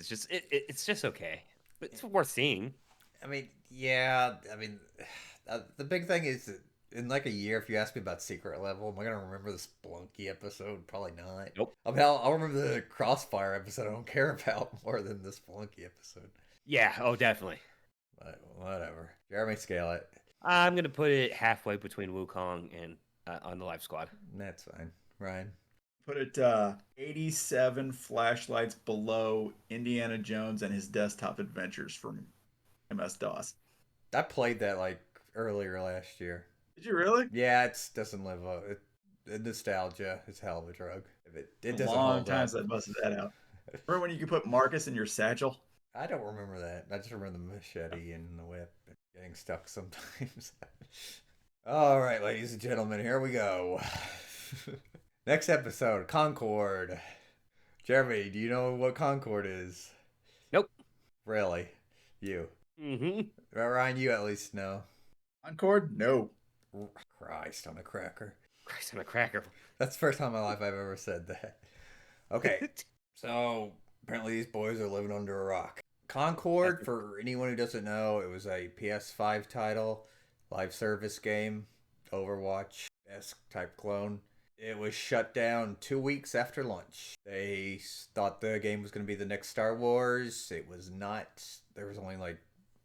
It's just okay. It's worth seeing. I mean, yeah. I mean, the big thing is that in like a year, if you ask me about Secret Level, am I gonna remember the Spelunky episode? Probably not. Nope. I mean, I'll remember the Crossfire episode. I don't care about more than the Spelunky episode. Yeah. Oh, definitely. But whatever. Jeremy, scale it. I'm gonna put it halfway between Wukong and on the Live Squad. That's fine. Ryan. Put it 87 flashlights below Indiana Jones and his desktop adventures from MS-DOS. I played that like earlier last year. Did you really? Yeah, it doesn't live up. Nostalgia is hell of a drug. It doesn't Long hold time up. since I busted that out. Remember when you could put Marcus in your satchel? I don't remember that. I just remember the machete and the whip and getting stuck sometimes. All right, ladies and gentlemen, here we go. Next episode, Concord. Jeremy, do you know what Concord is? Nope. Really? You? Mm-hmm. Ryan, you at least know. Concord? No. Christ on a cracker. Christ on a cracker. That's the first time in my life I've ever said that. Okay, so apparently these boys are living under a rock. Concord, for anyone who doesn't know, it was a PS5 title, live service game, Overwatch-esque type clone. It was shut down 2 weeks after launch. They thought the game was going to be the next Star Wars. It was not. There was only like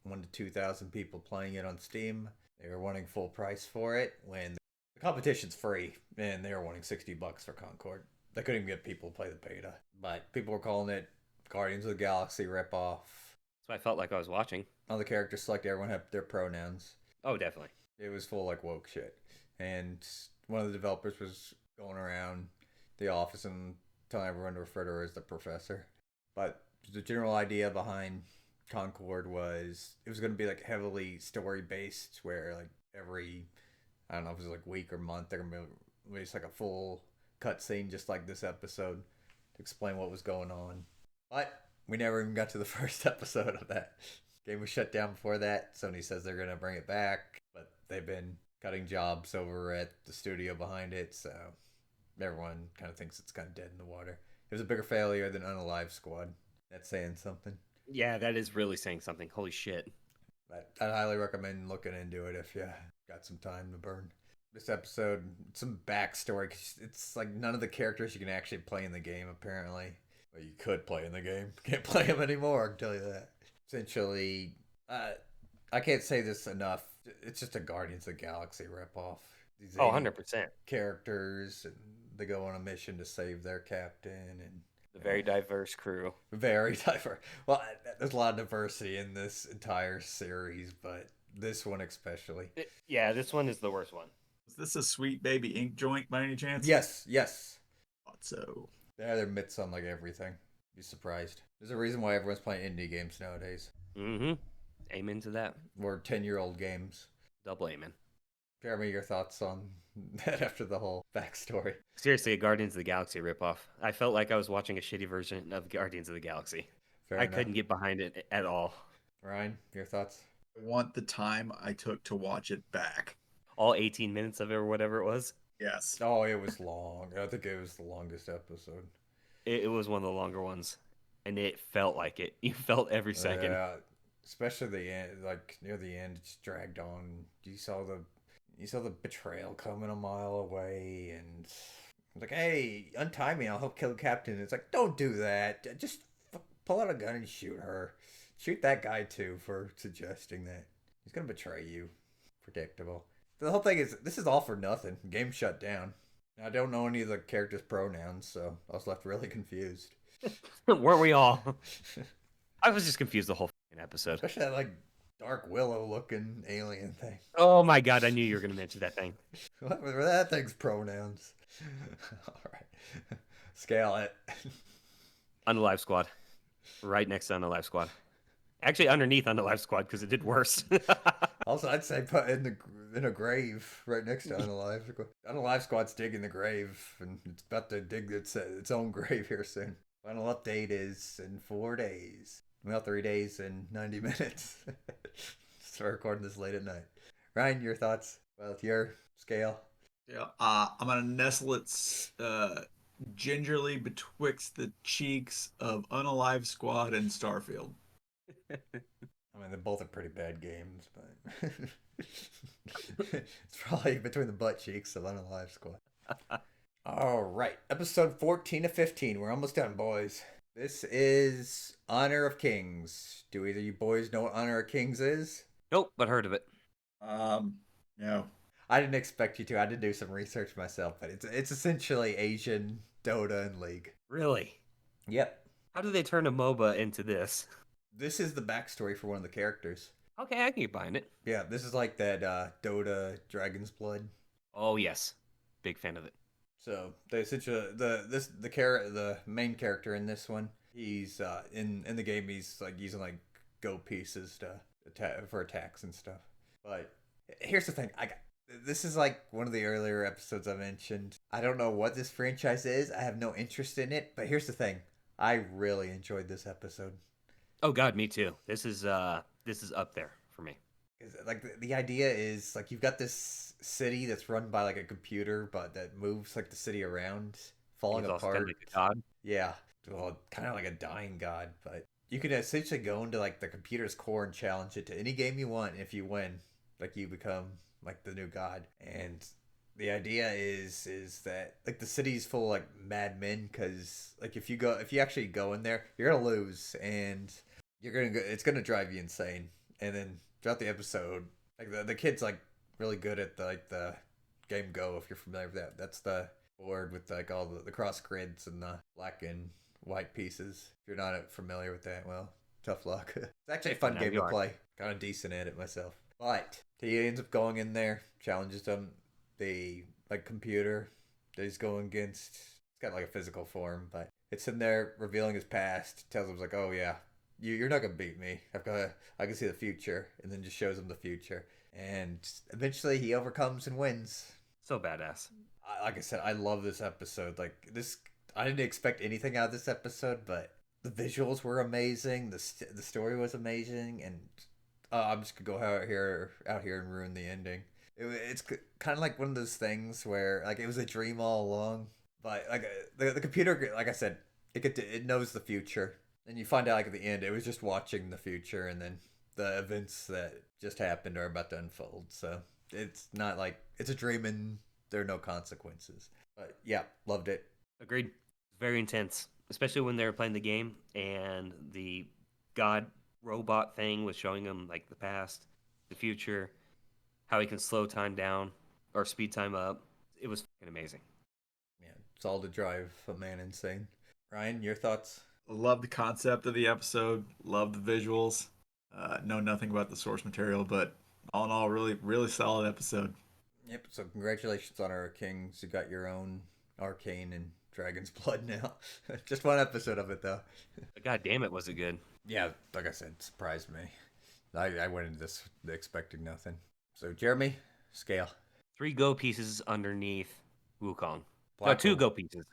1,000 to 2,000 people playing it on Steam. They were wanting full price for it when the competition's free, and they were wanting $60 for Concord. They couldn't even get people to play the beta, but people were calling it Guardians of the Galaxy ripoff. So I felt like I was watching. All the characters selected, everyone had their pronouns. Oh, definitely. It was full like woke shit, and one of the developers was going around the office and telling everyone to refer to her as the professor. But the general idea behind Concord was it was going to be like heavily story based, where like every, I don't know if it was like week or month, they're going to release like a full cutscene just like this episode to explain what was going on. But we never even got to the first episode of that. Game was shut down before that. Sony says they're going to bring it back, but they've been cutting jobs over at the studio behind it, so everyone kind of thinks it's kind of dead in the water. It was a bigger failure than Unalive Squad. That's saying something. Yeah, that is really saying something. Holy shit. But I'd highly recommend looking into it if you got some time to burn. This episode, some backstory. 'Cause it's like none of the characters you can actually play in the game, apparently. Well, you could play in the game. Can't play them anymore, I can tell you that. Essentially, I can't say this enough. It's just a Guardians of the Galaxy ripoff. These 100%. characters, and they go on a mission to save their captain, and A very diverse crew. very diverse. Well, there's a lot of diversity in this entire series, but this one especially. Yeah, this one is the worst one. Is this a Sweet Baby Ink joint by any chance? Yes. Thought so. They have their mitts on like everything. Be surprised. There's a reason why everyone's playing indie games nowadays. Mm-hmm. Amen to that. Or 10-year-old games. Double amen. Jeremy, your thoughts on that after the whole backstory? Seriously, a Guardians of the Galaxy ripoff. I felt like I was watching a shitty version of Guardians of the Galaxy. Fair I enough. couldn't get behind it at all. Ryan, your thoughts? I want the time I took to watch it back. All 18 minutes of it or whatever it was. Yes. Oh, it was long. I think it was the longest episode. It was one of the longer ones. And it felt like it. You felt every second. Yeah, especially the end, like near the end, it just dragged on. You saw the betrayal coming a mile away, and it's like, hey, untie me, I'll help kill the captain. It's like, don't do that. Just pull out a gun and shoot her. Shoot that guy too for suggesting that. He's gonna betray you. Predictable. The whole thing is, this is all for nothing. Game shut down. I don't know any of the characters' pronouns, so I was left really confused. Weren't we all? I was just confused the whole fucking episode. Especially that like Dark Willow looking alien thing. Oh my god, I knew you were going to mention that thing. What were that thing's pronouns? All right. Scale it. Unalive Squad. Right next to Unalive Squad. Actually, underneath Unalive Squad because it did worse. Also, I'd say put in a grave right next to Unalive. Unalive Squad's digging the grave, and it's about to dig its own grave here soon. Final update is in 4 days. Well, 3 days and 90 minutes. Start recording this late at night. Ryan, your thoughts about your scale? Yeah. I'm gonna nestle it gingerly betwixt the cheeks of Unalive Squad and Starfield. I mean, they both are pretty bad games, but It's probably between the butt cheeks of Unalive Squad. All right, episode 14 to 15. We're almost done, boys. This is Honor of Kings. Do either you boys know what Honor of Kings is? Nope, but heard of it. No. I didn't expect you to. I did do some research myself, but it's essentially Asian Dota and League. Really? Yep. How did they turn a MOBA into this? This is the backstory for one of the characters. Okay, I can get behind it. Yeah, this is like that Dota Dragon's Blood. Oh yes, big fan of it. So they essentially the main character in this one. He's in the game. He's like using like go pieces to attack for attacks and stuff. But here's the thing. This is like one of the earlier episodes I mentioned. I don't know what this franchise is. I have no interest in it. But here's the thing. I really enjoyed this episode. Oh God, me too. This is up there for me. Like the idea is like you've got this city that's run by like a computer, but that moves like the city around, falling He's also apart. kind of like a god. Yeah, well, kind of like a dying god, but you can essentially go into like the computer's core and challenge it to any game you want. And if you win, like you become like the new god. And the idea is that like the city's full of like madmen, because like if you actually go in there, you're gonna lose, and it's gonna drive you insane. And then throughout the episode, like the kid's like really good at the game Go, if you're familiar with that. That's the board with like all the cross grids and the black and white pieces. If you're not familiar with that, well, tough luck. It's actually a fun No, game you to aren't. play. Kind of decent at it myself. But he ends up going in there, challenges them. The like computer that he's going against. It's got like a physical form, but it's in there revealing his past. Tells him like, oh yeah, you're not gonna beat me. I can see the future, and then just shows him the future, and eventually he overcomes and wins. So badass. Like I said, I love this episode. Like this, I didn't expect anything out of this episode, but the visuals were amazing. The story was amazing, and I'm just gonna go out here and ruin the ending. It's kind of like one of those things where like it was a dream all along, but like the computer, like I said, it knows the future. And you find out like at the end, it was just watching the future, and then the events that just happened are about to unfold. So it's not like it's a dream and there are no consequences. But yeah, loved it. Agreed. Very intense, especially when they were playing the game and the god robot thing was showing them like the past, the future, how he can slow time down or speed time up. It was fucking amazing. Yeah, it's all to drive a man insane. Ryan, your thoughts? Love the concept of the episode. Love the visuals. Know nothing about the source material, but all in all, really, really solid episode. Yep. So congratulations on our Kings. You got your own Arcane and Dragon's Blood now. Just one episode of it though. But God damn it, was it good? Yeah, like I said, surprised me. I went into this expecting nothing. So Jeremy, scale. 3 go pieces underneath Wukong. No, Black 2 or- go pieces.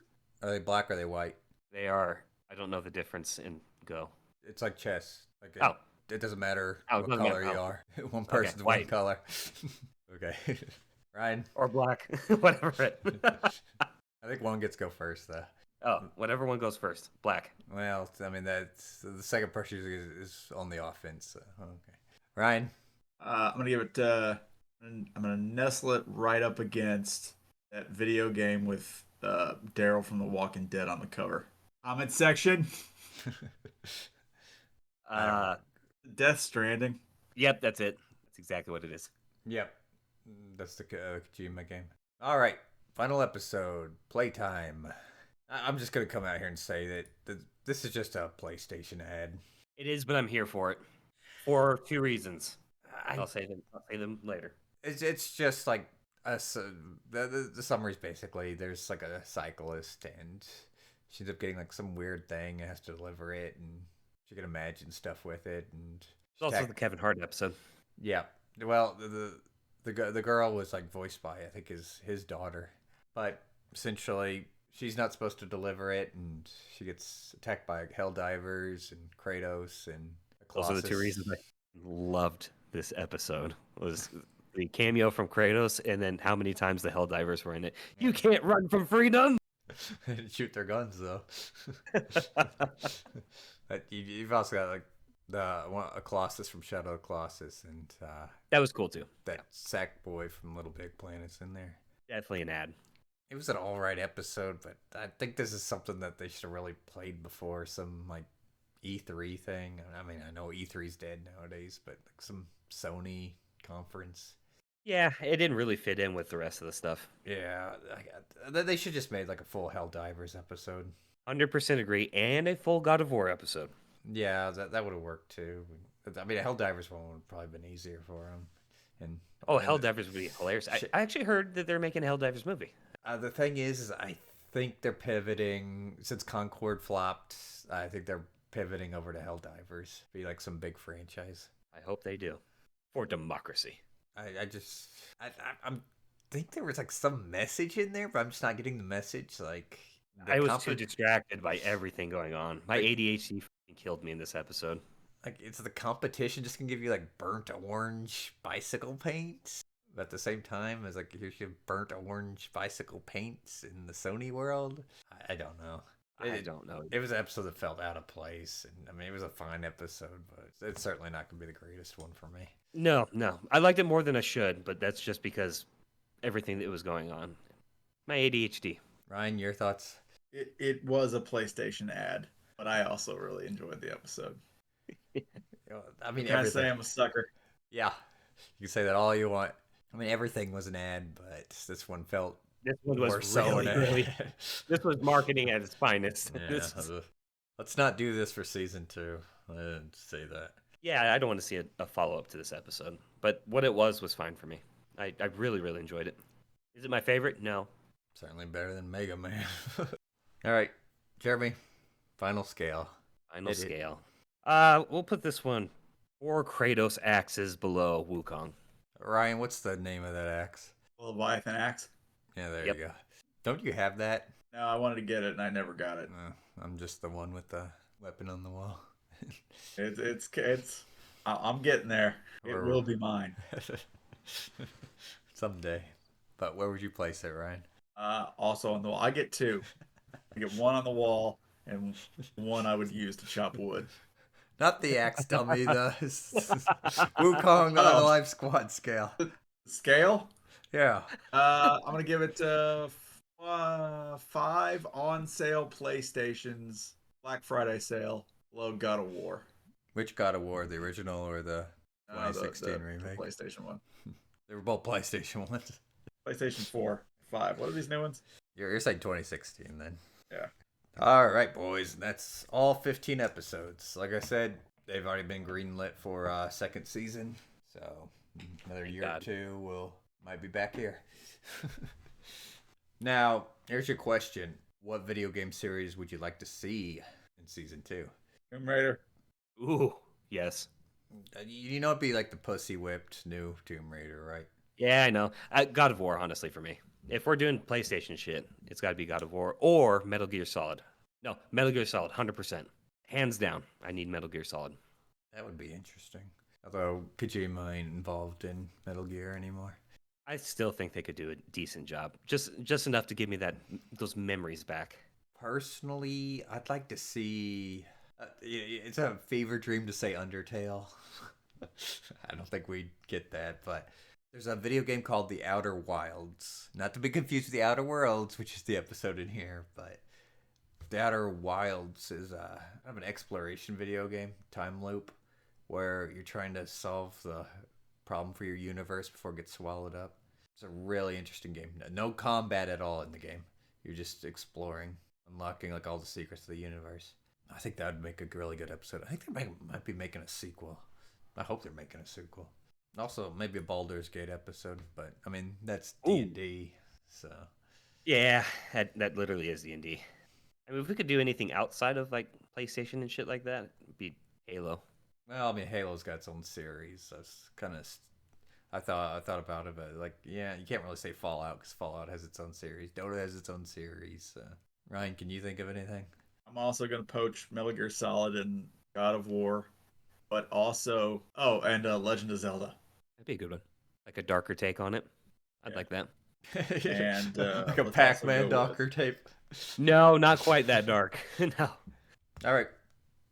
Are they black or are they white? They are. I don't know the difference in go. It's like chess. Like Oh. it doesn't matter Oh, it what doesn't color matter. you Oh. are. One person's one white. color. Okay. Ryan, Or black. Whatever it. I think one gets go first though. Oh, whatever one goes first. Black. Well, I mean that's the second person is on the offense. So, okay. Ryan, I'm gonna give it. I'm gonna nestle it right up against that video game with Daryl from The Walking Dead on the cover. Comment section. Death Stranding. Yep, that's it. That's exactly what it is. Yep. That's the Kojima game. All right. Final episode. Playtime. I'm just going to come out here and say that this is just a PlayStation ad. It is, but I'm here for it. For 2 reasons. I'll say them later. It's just like the summary's basically there's like a cyclist and she ends up getting like some weird thing and has to deliver it, and she can imagine stuff with it, and It's also the Kevin Hart episode. yeah. Well, the girl was like voiced by I think his daughter, but essentially she's not supposed to deliver it, and she gets attacked by hell divers and Kratos and Those are the 2 Colossus. reasons I loved this episode. Was the cameo from Kratos, and then how many times the Helldivers were in it. You can't run from freedom! Shoot their guns though. But you've also got like a Colossus from Shadow of the Colossus, and That was cool too. that sack boy from Little Big Planet's in there. Definitely an ad. It was an all right episode, but I think this is something that they should have really played before some like E3 thing. I mean, I know E3's dead nowadays, but like some Sony conference. Yeah, it didn't really fit in with the rest of the stuff. Yeah, they should just made like a full Helldivers episode. 100% agree, and a full God of War episode. Yeah, that would have worked too. I mean, a Helldivers one would have probably been easier for them. And Oh, Helldivers would be hilarious. I actually heard that they're making a Helldivers movie. the thing is I think they're pivoting since Concord flopped. I think they're pivoting over to Helldivers. Be like some big franchise. I hope they do. For democracy. I'm think there was like some message in there, but I'm just not getting the message. Like I was too distracted by everything going on. My ADHD fucking killed me in this episode. Like it's the competition just gonna give you like burnt orange bicycle paints. But at the same time as like here's your burnt orange bicycle paints in the Sony world. I don't know. I don't know. It was an episode that felt out of place, and I mean it was a fine episode, but it's certainly not gonna be the greatest one for me. No. I liked it more than I should, but that's just because everything that was going on. My ADHD. Ryan, your thoughts? It was a PlayStation ad, but I also really enjoyed the episode. I mean, Can I say I'm a sucker? Yeah, you can say that all you want. I mean, everything was an ad, but this one felt This one more was so an ad. really. This was marketing at its finest. Yeah, let's not do this for season 2. I didn't say that. Yeah, I don't want to see a follow up to this episode, but what it was fine for me. I really enjoyed it. Is it my favorite? No. Certainly better than Mega Man. All right, Jeremy, final scale. Final scale. We'll put this one 4 Kratos axes below Wukong. Ryan, what's the name of that axe? Leviathan axe. Yeah, there Yep. you go. Don't you have that? No, I wanted to get it and I never got it. I'm just the one with the weapon on the wall. It's. I'm getting there. It will be mine. Someday. But where would you place it, Ryan? Also on the wall. I get 2. I get one on the wall and one I would use to chop wood. Not the axe dummy, the Wukong on the Life Squad scale. Scale? Yeah. I'm gonna give it 5 on sale PlayStations Black Friday sale. Below God of War. Which God of War, the original or the 2016 remake? The PlayStation one. They were both PlayStation ones. PlayStation 4, 5. What are these new ones? You're saying 2016 then. Yeah. All right, boys. That's all 15 episodes. Like I said, they've already been greenlit for second season. So another year or two, might be back here. Now, here's your question. What video game series would you like to see in season 2? Tomb Raider. Ooh, yes. You know it'd be like the pussy whipped new Tomb Raider, right? Yeah, I know. God of War, honestly, for me. If we're doing PlayStation shit, it's got to be God of War or Metal Gear Solid. No, Metal Gear Solid, 100%. Hands down, I need Metal Gear Solid. That would be interesting. Although Kojima ain't involved in Metal Gear anymore. I still think they could do a decent job. Just enough to give me those memories back. Personally, I'd like to see... it's a fever dream to say Undertale. I don't think we'd get that, but... There's a video game called The Outer Wilds. Not to be confused with The Outer Worlds, which is the episode in here, but The Outer Wilds is kind of an exploration video game, time loop, where you're trying to solve the problem for your universe before it gets swallowed up. It's a really interesting game. No combat at all in the game. You're just exploring, unlocking like all the secrets of the universe. I think that would make a really good episode. I think they might be making a sequel. I hope they're making a sequel. Also, maybe a Baldur's Gate episode, but I mean that's D&D, so yeah, that literally is D&D. I mean, if we could do anything outside of like PlayStation and shit like that, it'd be Halo. Well, I mean, Halo's got its own series. That's kind of I thought about it, but like, yeah, you can't really say Fallout because Fallout has its own series. Dota has its own series. Ryan, can you think of anything? I'm also gonna poach Metal Gear Solid and God of War, but also and Legend of Zelda. That'd be a good one. Like a darker take on it. I'd like that. And like a Pac-Man Docker tape. No, not quite that dark. No. All right,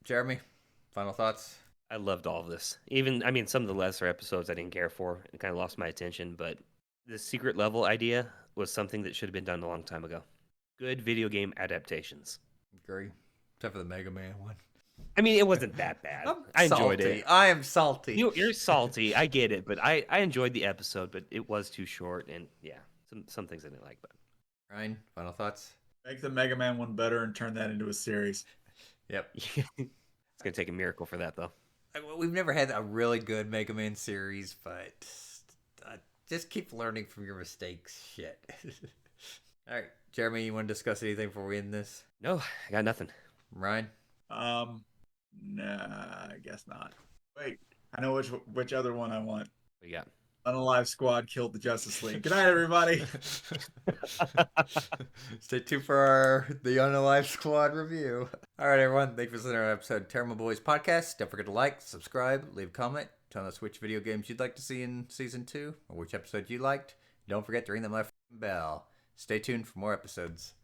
Jeremy, final thoughts? I loved all of this. Even, I mean, some of the lesser episodes I didn't care for and kind of lost my attention, but the secret level idea was something that should have been done a long time ago. Good video game adaptations. Agree. Except for the Mega Man one. I mean, it wasn't that bad. I'm I enjoyed salty. it. I am salty. You're salty. I get it, but I enjoyed the episode, but it was too short, and yeah, some things I didn't like. But Ryan, final thoughts? Make the Mega Man one better and turn that into a series. Yep. it's gonna take a miracle for that, though. We've never had a really good Mega Man series, but just keep learning from your mistakes. Shit. All right, Jeremy, you want to discuss anything before we end this? No, I got nothing. Ryan? Nah, I guess not. Wait, I know which other one I want. What you got? Unalive Squad killed the Justice League. Good night, everybody. Stay tuned for the Unalive Squad review. All right, everyone. Thank you for listening to our episode of Tairimo Boys Podcast. Don't forget to like, subscribe, leave a comment. Tell us which video games you'd like to see in Season 2 or which episode you liked. Don't forget to ring that motherfucking bell. Stay tuned for more episodes.